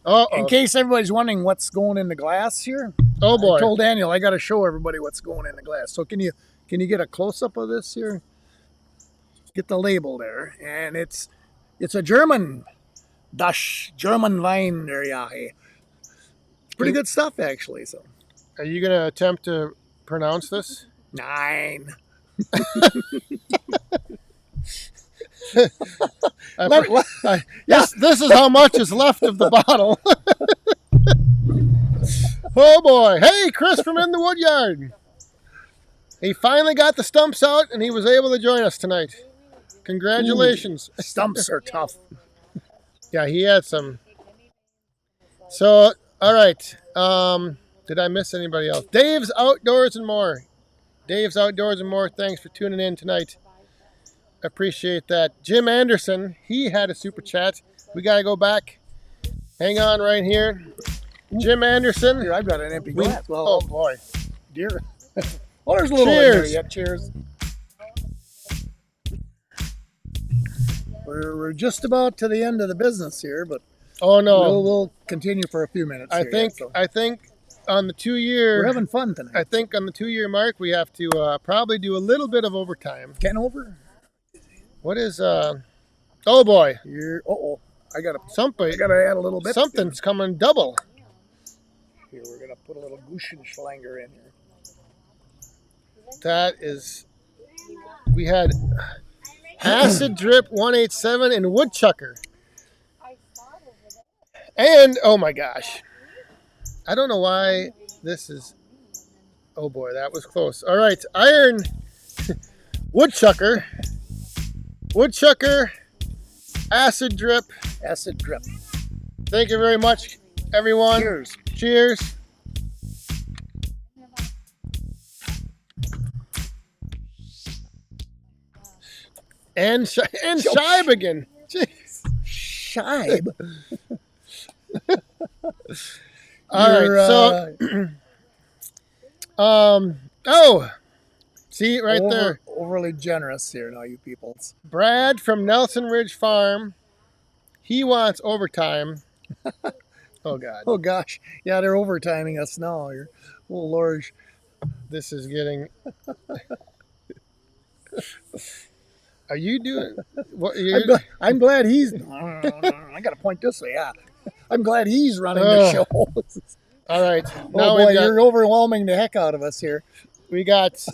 Uh-oh. In case everybody's wondering what's going in the glass here, Oh boy. I told Daniel I got to show everybody what's going in the glass. So can you get a close up of this here? Get the label there, and it's a German German wine there, yeah. Pretty good stuff actually. So, Are you gonna attempt to pronounce this? 9. Yes, this is how much is left of the bottle. Oh boy. Hey, Chris from In the Woodyard. He finally got the stumps out and he was able to join us tonight. Congratulations. Ooh, stumps are tough. Yeah, he had some. So, all right. Did I miss anybody else? Dave's Outdoors and More. Dave's Outdoors and More. Thanks for tuning in tonight. Appreciate that. Jim Anderson, he had a super chat. We got to go back. Hang on right here. Jim Anderson. Here, I've got an empty glass. Well, oh, boy. Dear. Well, there's a little Cheers. in there yet. Cheers. We're just about to the end of the business here, but oh no, we'll continue for a few minutes. I think on the 2-year, we're having fun tonight. I think on the 2-year mark we have to probably do a little bit of overtime. Getting over? What is oh boy, I gotta add a little bit. Something's coming double. Here we're gonna put a little Guschenschlanger in here. That is, we had Acid Drip 187 and Woodchucker. And, oh my gosh. I don't know why this is, oh boy, that was close. All right, Iron Woodchucker, Acid Drip. Acid Drip. Thank you very much, everyone. Cheers. Cheers. And Shibe again. Jeez. Shibe. All right, so see right there. Overly generous here now, you people. Brad from Nelson Ridge Farm. He wants overtime. Oh God. Oh gosh. Yeah, they're overtiming us now here. Oh Lord. This is getting. Are you doing? What? I'm glad he's. I got to point this way. Yeah, I'm glad he's running the show. All right. Now boy, you're overwhelming the heck out of us here. We got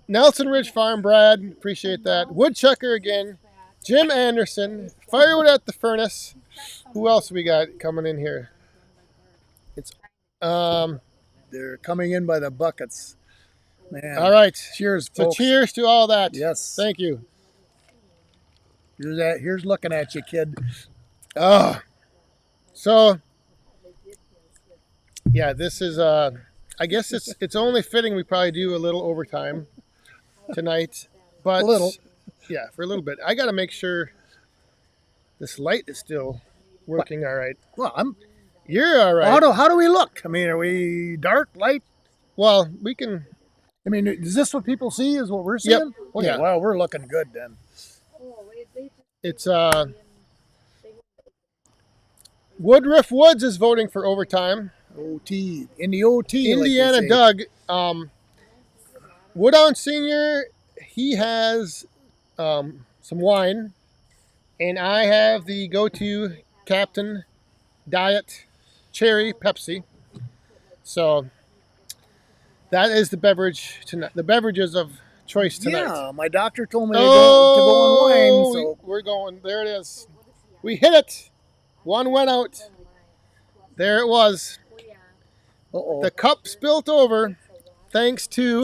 Nelson Ridge Farm, Brad. Appreciate that. Woodchucker again. Jim Anderson. Firewood at the Furnace. Who else we got coming in here? It's they're coming in by the buckets. Man. All right. Cheers, So folks. cheers to all that. Yes. Thank you. Here's looking at you, kid. Oh. So yeah, this is I guess it's only fitting we probably do a little overtime tonight. But a little. Yeah, for a little bit. I gotta make sure this light is still working all right. Well, you're all right. How do we look? I mean, are we dark, light? Well, we can. I mean, is this what people see? Is what we're seeing? Yep. Okay, Yeah. Well, we're looking good then. It's Woodruff Woods is voting for overtime. OT in the OT. Indiana like Doug. Woodown Senior, he has some wine, and I have the go-to Captain Diet Cherry Pepsi. So that is the beverage tonight. The beverages of choice tonight. Yeah, my doctor told me to go on wine. So we're going. There it is. We hit it. One went out. There it was. Uh-oh. The cup spilt over, thanks to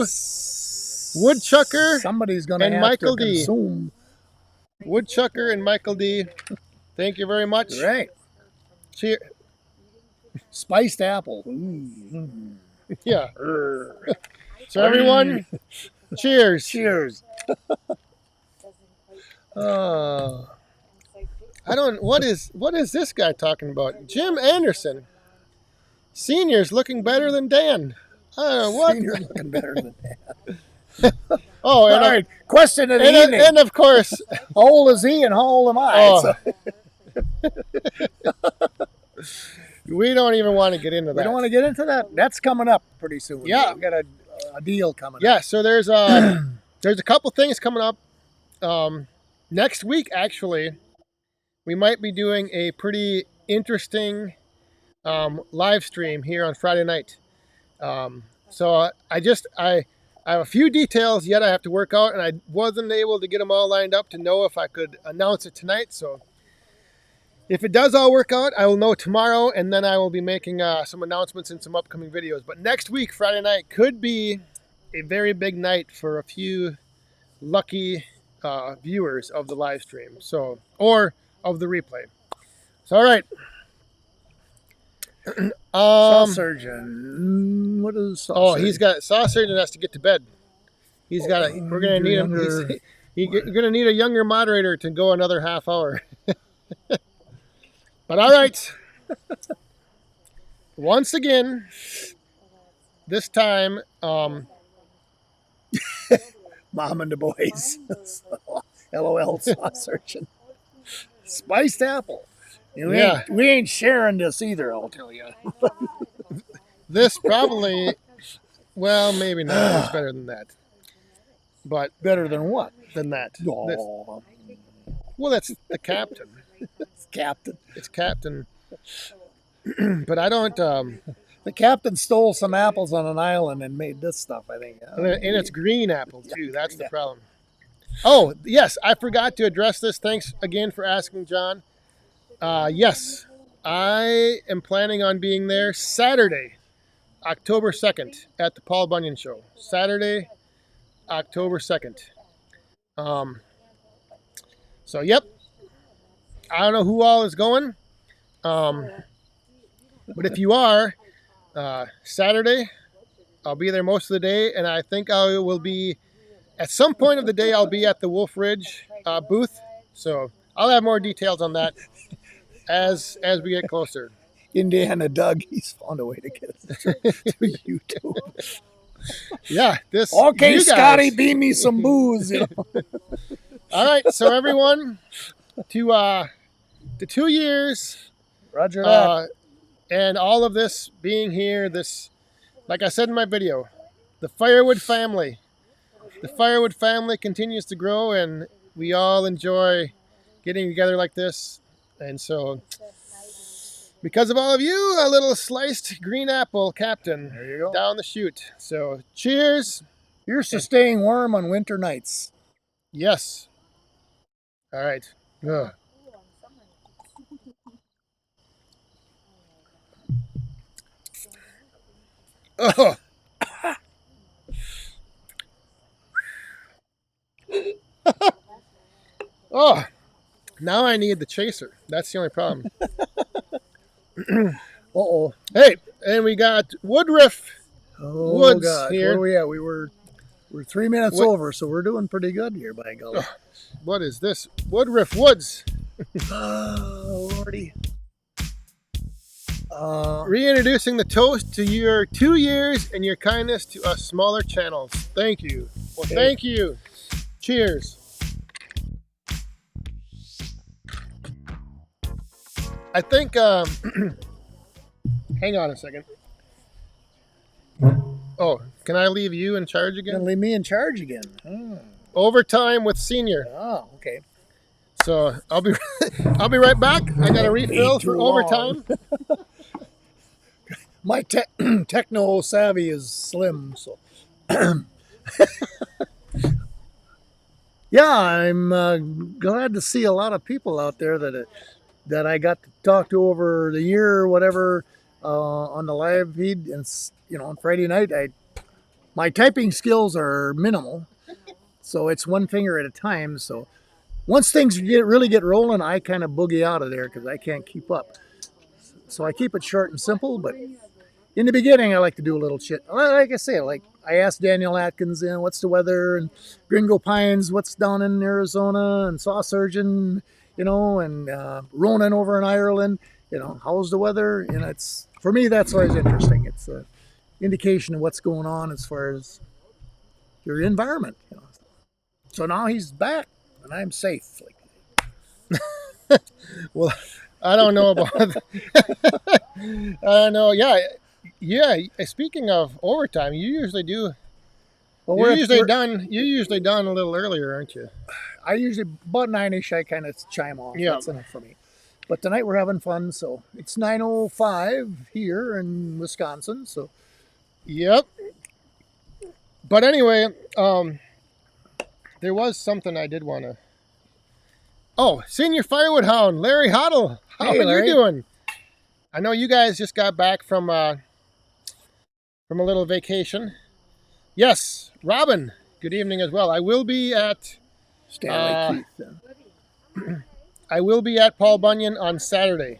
Woodchucker. Somebody's going to have Michael to D. consume. Woodchucker and Michael D. Thank you very much. All right. Cheers. Spiced apple. Yeah. So everyone, cheers. Cheers. I don't. What is this guy talking about? Jim Anderson. Senior's looking better than Dan. I don't know what. Senior's looking better than Dan. Oh, and all right. Question of the evening. And of course, how old is he and how old am I? Oh. So. We don't even want to get into that. We don't want to get into that. That's coming up pretty soon. Yeah. We got a deal coming up. Yeah, so there's a couple things coming up. Next week, actually, we might be doing a pretty interesting live stream here on Friday night. So I have a few details yet I have to work out, and I wasn't able to get them all lined up to know if I could announce it tonight. So if it does all work out, I will know tomorrow, and then I will be making some announcements in some upcoming videos. But next week, Friday night, could be a very big night for a few lucky viewers of the live stream, or of the replay. So, all right. Saw surgeon. What is saw surgeon? Saw surgeon has to get to bed. We're gonna need him. You're gonna need a younger moderator to go another half hour. But all right. Once again, this time, Mom and the boys. LOL, saw surgeon. Spiced apple. We ain't sharing this either, I'll tell you. This probably, well, maybe not. It's better than that. But better than what? Than that. Oh. Well, that's the captain. It's captain. It's captain. But I don't. The captain stole some apples on an island and made this stuff, I think. And it's green apple, too. That's the problem. Oh, yes. I forgot to address this. Thanks again for asking, John. Yes, I am planning on being there Saturday, October 2nd at the Paul Bunyan Show. Saturday, October 2nd. So, yep. I don't know who all is going. But if you are, Saturday, I'll be there most of the day. And I think I will be, at some point of the day, I'll be at the Wolf Ridge booth. So I'll have more details on that as we get closer. Indiana Doug, he's found a way to get to YouTube. Yeah, this. Okay, Scotty, beam me some booze. You know? All right, so everyone, to 2 years. Roger that. And all of this being here, this, like I said in my video, the Firewood family. The Firewood family continues to grow, and we all enjoy getting together like this. And so, because of all of you, a little sliced green apple, Captain. There you go. Down the chute. So, cheers. Here's to staying warm on winter nights. Yes. All right. Ugh. Oh. Oh. Now I need the chaser. That's the only problem. Uh-oh. Hey, and we got Woodruff Woods God. here. Where are we at? We're 3 minutes over, so we're doing pretty good here, by golly. What is this? Woodruff Woods. Oh, Lordy. Reintroducing the toast to your 2 years and your kindness to us smaller channels. Thank you. Well, okay. Thank you. Cheers. I think, hang on a second. Oh, can I leave you in charge You're again? going to leave me in charge again. Oh. Overtime with Senior. Oh, okay. So I'll be right back. I got a refill for overtime. My techno savvy is slim, so. Yeah, I'm glad to see a lot of people out there that I got to talk to over the year or whatever on the live feed. And on Friday night, my typing skills are minimal, so it's one finger at a time. So once things really get rolling, I kind of boogie out of there because I can't keep up. So I keep it short and simple, but in the beginning, I like to do a little shit. Like I say, like I asked Daniel Atkins, what's the weather, and Gringo Pines, what's down in Arizona, and Saw Surgeon, and Ronan over in Ireland, how's the weather? It's, for me, that's always interesting. It's an indication of what's going on as far as your environment. So now he's back, and I'm safe. Well, I don't know about. I don't know. Yeah, yeah. Speaking of overtime, you usually do. Well, You're usually done. You're usually done a little earlier, aren't you? I usually about 9-ish. I kind of chime off. Yeah. That's enough for me. But tonight we're having fun. So it's 9:05 here in Wisconsin. So Yep. But anyway, there was something I did want to. Oh, Senior Firewood Hound, Larry Hoddle. How Hey, are Larry. you doing? I know you guys just got back from a little vacation. Yes, Robin. Good evening as well. I will be at Stanley Keith. I will be at Paul Bunyan on Saturday.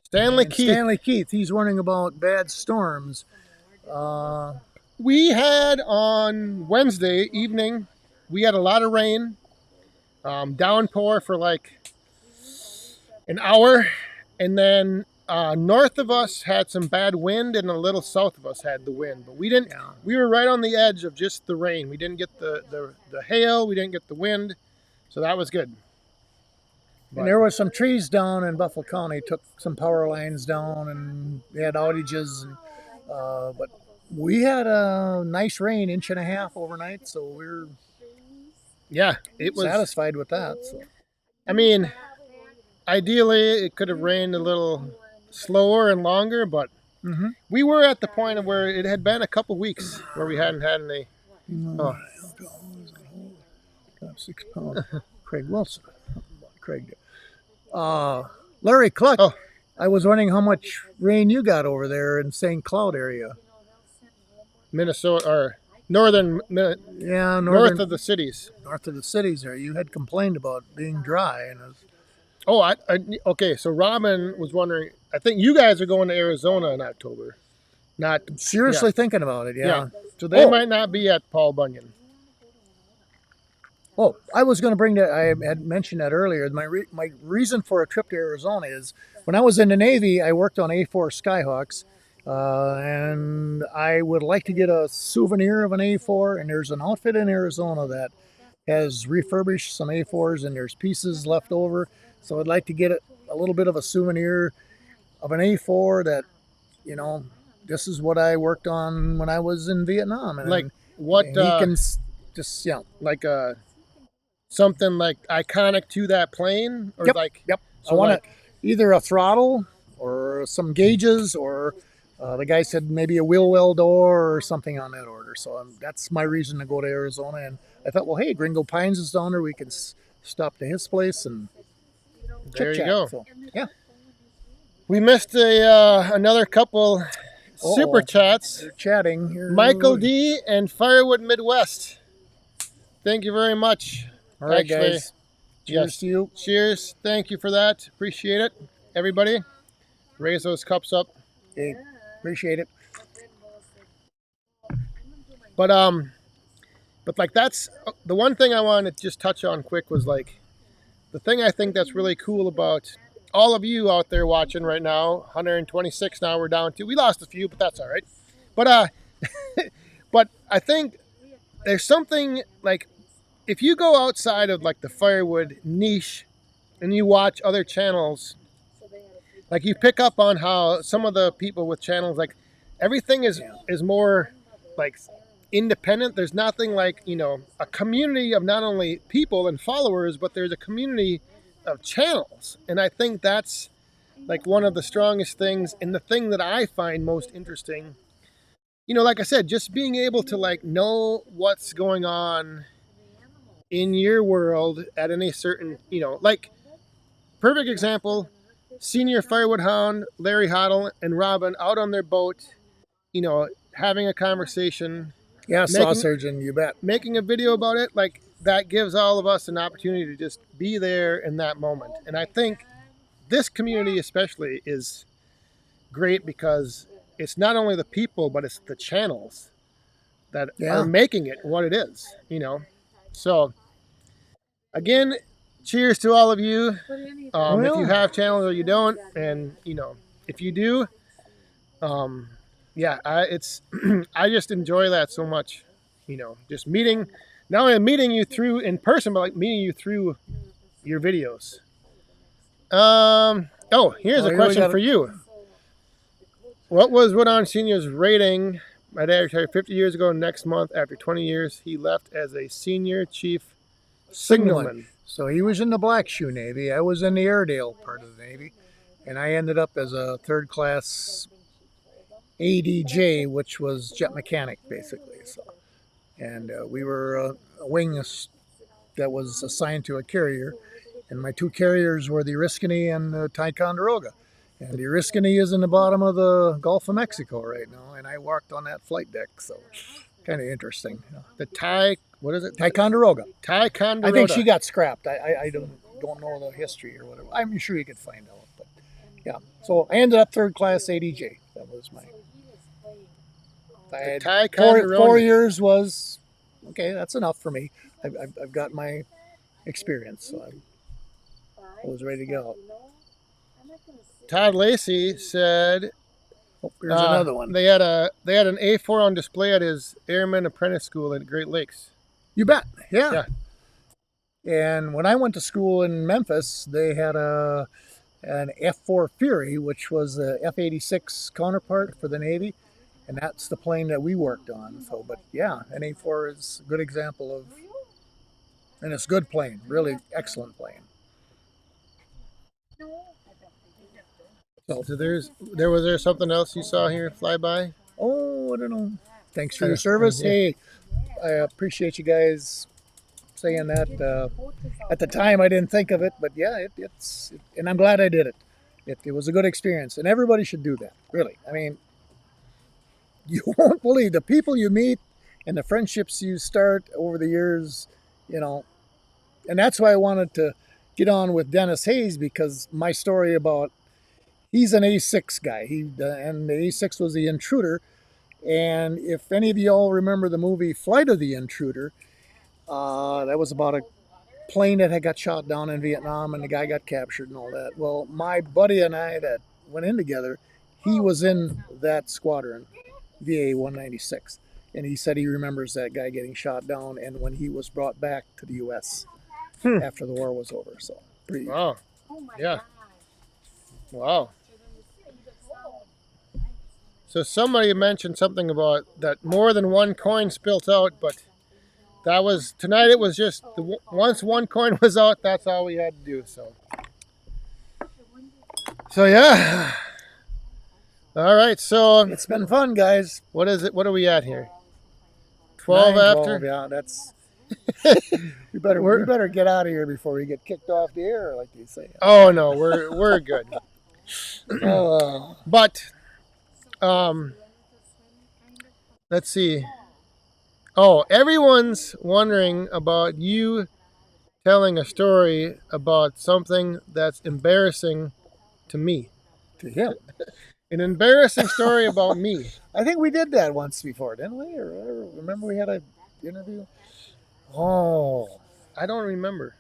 Stanley Keith. Stanley Keith. He's warning about bad storms. We had on Wednesday evening, we had a lot of rain, downpour for like an hour, and then north of us had some bad wind, and a little south of us had the wind. But we didn't. Yeah. We were right on the edge of just the rain. We didn't get the hail. We didn't get the wind, so that was good. And there was some trees down in Buffalo County. Took some power lines down, and they had outages. And, but we had a nice rain, 1.5 inches overnight. So we're it was satisfied with that. So. I mean, ideally, it could have rained a little slower and longer, but we were at the point of where it had been a couple weeks where we hadn't had any. Oh. £6. Craig Wilson. Craig. Larry Cluck. Oh. I was wondering how much rain you got over there in St. Cloud area. Minnesota or northern, Yeah, north of the cities. north of the cities there. You had complained about being dry, and it was, Oh, okay. So Robin was wondering. I think you guys are going to Arizona in October. Not seriously thinking about it. Yeah. So they might not be at Paul Bunyan. Oh, I was going to bring that. I had mentioned that earlier. My reason for a trip to Arizona is when I was in the Navy, I worked on A4 Skyhawks, and I would like to get a souvenir of an A4. And there's an outfit in Arizona that has refurbished some A4s, and there's pieces left over. So I'd like to get a little bit of a souvenir of an A4 that, this is what I worked on when I was in Vietnam. And Like what? he can just like something like iconic to that plane, or Yep. like I want either a throttle or some gauges, or the guy said maybe a wheel well door or something on that order. So that's my reason to go to Arizona. And I thought, well, hey, Gringo Pines is down there. We can stop to his place and There you chit-chat. go. So, yeah. We missed another couple super chats. They're chatting here. Michael D and Firewood Midwest. Thank you very much. All right, Actually, guys. Cheers to you. Cheers. Thank you for that. Appreciate it. Everybody, raise those cups up. Hey, appreciate it. But like that's the one thing I wanted to just touch on quick was like the thing I think that's really cool about all of you out there watching right now. 126 now we're down to. We lost a few, but that's all right. But but I think there's something like if you go outside of like the firewood niche and you watch other channels, like you pick up on how some of the people with channels, like everything is more like independent. There's nothing like, a community of not only people and followers, but there's a community of channels. And I think that's like one of the strongest things, and the thing that I find most interesting, like I said, just being able to like know what's going on in your world at any certain, like perfect example, Senior Firewood Hound, Larry Hoddle and Robin out on their boat, having a conversation. Yeah, saw surgeon, you bet. Making a video about it, like that gives all of us an opportunity to just be there in that moment. And I think this community especially is great because it's not only the people, but it's the channels that are making it what it is, So, again, cheers to all of you. If you have channels or you don't, and, if you do, I just enjoy that so much, just meeting, not only meeting you through in person, but like meeting you through your videos. Here's a question for you. What was Woodon Senior's rating? My dad retired 50 years ago next month. After 20 years, he left as a senior chief signalman. So he was in the Black Shoe Navy. I was in the Airedale part of the Navy. And I ended up as a third class ADJ, which was jet mechanic, basically. So, and we were a wing that was assigned to a carrier. And my two carriers were the Oriskany and the Ticonderoga. And the Oriskany is in the bottom of the Gulf of Mexico right now. And I walked on that flight deck. So kind of interesting. The what is it? Ticonderoga. Ticonderoga. I think she got scrapped. I don't know the history or whatever. I'm sure you could find out. But yeah. So I ended up third class ADJ. That was my. I had 4 years was okay. That's enough for me. I've got my experience, so I was ready to go. Todd Lacey said, "Here's another one." They had an A4 on display at his Airman Apprentice School at Great Lakes. You bet. Yeah. And when I went to school in Memphis, they had an F4 Fury, which was the F-86 counterpart for the Navy, and that's the plane that we worked on. So, but yeah, an A4 is a good example of, and it's a good plane, really excellent plane. So was there something else you saw here fly by? Oh, I don't know. Thanks for your service. Hey, I appreciate you guys saying that. At the time, I didn't think of it, but yeah, and I'm glad I did it. It was a good experience, and everybody should do that. Really, I mean, you won't believe the people you meet and the friendships you start over the years. And that's why I wanted to get on with Dennis Hayes, because my story about. He's an A6 guy. And the A6 was the Intruder. And if any of you all remember the movie Flight of the Intruder, that was about a plane that had got shot down in Vietnam and the guy got captured and all that. Well, my buddy and I that went in together, he was in that squadron, VA 196. And he said he remembers that guy getting shot down and when he was brought back to the U.S. After the war was over. So, wow. Yeah. Wow. So somebody mentioned something about that more than one coin spilt out, but that was tonight. It was just once one coin was out, that's all we had to do. So yeah. All right. So it's been fun, guys. What is it? What are we at here? 12 after. 12, yeah, that's. we better get out of here before we get kicked off the air, like they say. Oh no, we're good. But. Let's see. Oh, everyone's wondering about you telling a story about something that's embarrassing to me. To him. An embarrassing story about me. I think we did that once before, didn't we? Or remember we had an interview? Oh, I don't remember.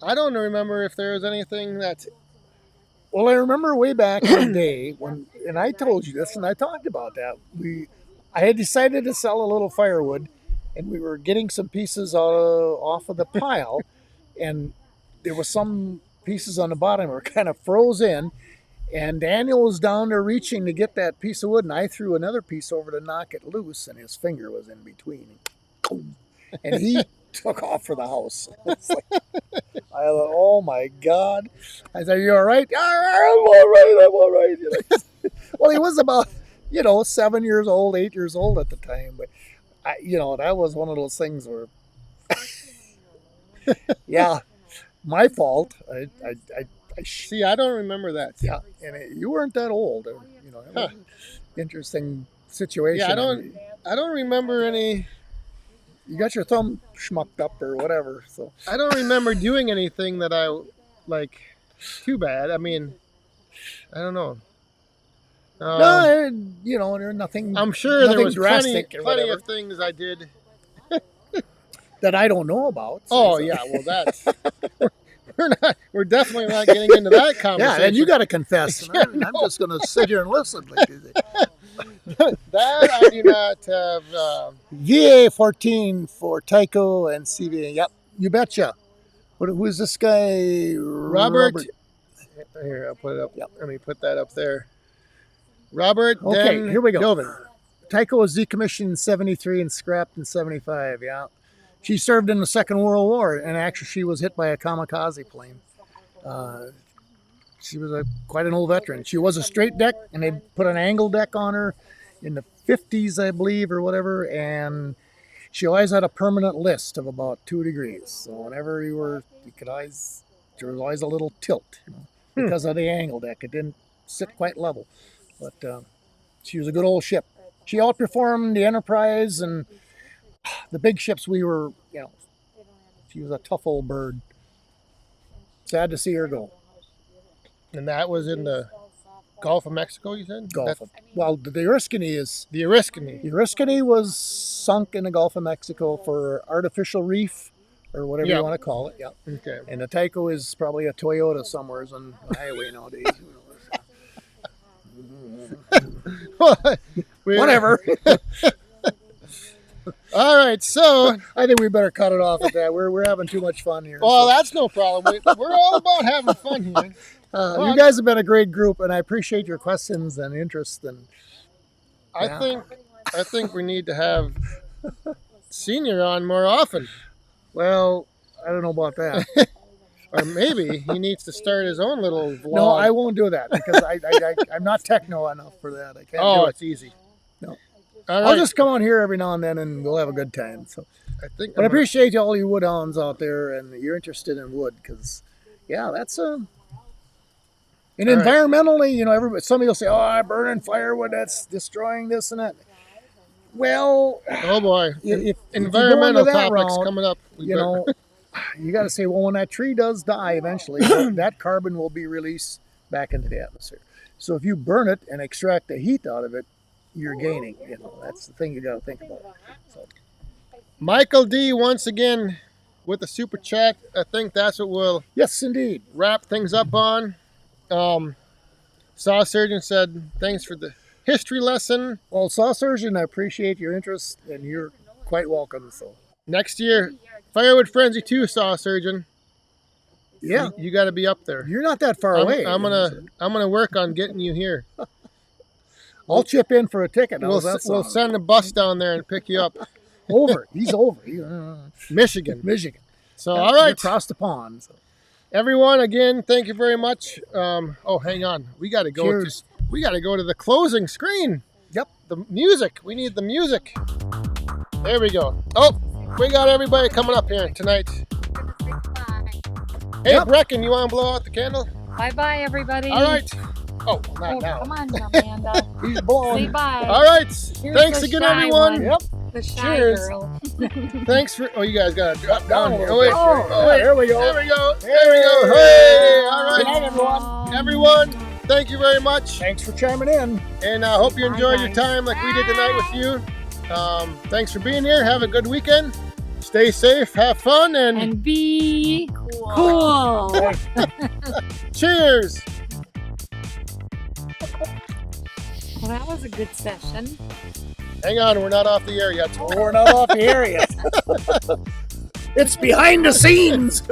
I don't remember if there was anything that's... Well, I remember way back in the day and I told you this, and I talked about that. I had decided to sell a little firewood, and we were getting some pieces off of the pile, and there was some pieces on the bottom that were kind of froze in, and Daniel was down there reaching to get that piece of wood, and I threw another piece over to knock it loose, and his finger was in between, and he took off for the house. I thought, oh my God. I said, you all right? I'm all right. Well, he was about, 7 years old, 8 years old at the time. But, that was one of those things where, yeah, my fault. See, I don't remember that. Yeah, and you weren't that old. Interesting situation. Yeah, I don't remember any... You got your thumb schmucked up or whatever. So I don't remember doing anything that I too bad. I mean, I don't know. No, there's nothing. I'm sure there was plenty of things I did that I don't know about. So yeah, well that's we're definitely not getting into that conversation. Yeah, and you got to confess. I'm just going to sit here and listen. That I do not have. VA 14 for Tyco and CVA. Yep, you betcha. Who is this guy? Robert. Here, I'll put it up. Yep. Let me put that up there. Robert. Okay, here we go. Joven. Tycho was decommissioned in 73 and scrapped in 75. Yeah. She served in the Second World War, and actually she was hit by a kamikaze plane. She was quite an old veteran. She was a straight deck, and they put an angle deck on her in the 50s, I believe, or whatever, and she always had a permanent list of about 2 degrees. So whenever there was always a little tilt, because of the angle deck. It didn't sit quite level, but she was a good old ship. She outperformed the Enterprise and the big ships we were, she was a tough old bird. Sad to see her go. And that was in the Gulf of Mexico, you said? Well, the Oriskany is... The Oriskany. The Oriskany was sunk in the Gulf of Mexico for artificial reef, or whatever you want to call it. Yeah. Okay. And the Tycho is probably a Toyota somewhere on the highway nowadays. Whatever. All right, so I think we better cut it off at that. We're having too much fun here. Well, that's no problem. We're all about having fun here. You guys have been a great group, and I appreciate your questions and interest. And I think we need to have Senior on more often. Well, I don't know about that. Or maybe he needs to start his own little vlog. No, I won't do that because I'm not techno enough for that. I can't do it. It's easy. No. I'll just come on here every now and then, and we'll have a good time. So, I appreciate all you woodhounds out there, and you're interested in wood, because, that's and environmentally, somebody will say, "Oh, I'm burning firewood. That's destroying this and that." Well, oh boy, if environmental topics coming up. You got to say, well, when that tree does die eventually, that carbon will be released back into the atmosphere. So if you burn it and extract the heat out of it, you're gaining. That's the thing you got to think about. So, Michael D. once again with the super chat. I think that's what we'll indeed wrap things up on. Saw Surgeon said thanks for the history lesson. Well, Saw Surgeon, I appreciate your interest, and you're quite welcome. So next year, Firewood Frenzy 2, Saw Surgeon. Yeah, you got to be up there. You're not that far away. I'm gonna work on getting you here. I'll chip in for a ticket. We'll send a bus down there and pick you up. He's over. Michigan. So, all right. right. Across the pond. So. Everyone, again, thank you very much. Hang on. We got to go. We got to go to the closing screen. Yep. The music. We need the music. There we go. Oh, we got everybody coming up here tonight. Hey, Brecken, you want to blow out the candle? Bye-bye, everybody. All right. Oh, not now. Come on, Amanda. He's blowing. Say bye. All right. Here's Thanks the again, shy everyone. one. Yep. The shy Cheers. girl. Thanks for. Oh, you guys got to drop down here. Wait. There we go. There we go. Hey, all right. Good night, everyone. Everyone, thank you very much. Thanks for chiming in. And I hope you enjoyed your time like we did tonight with you. Thanks for being here. Have a good weekend. Stay safe, have fun, and be cool. Cheers. Well, that was a good session. Hang on, we're not off the air yet. We're not off the air yet. It's behind the scenes.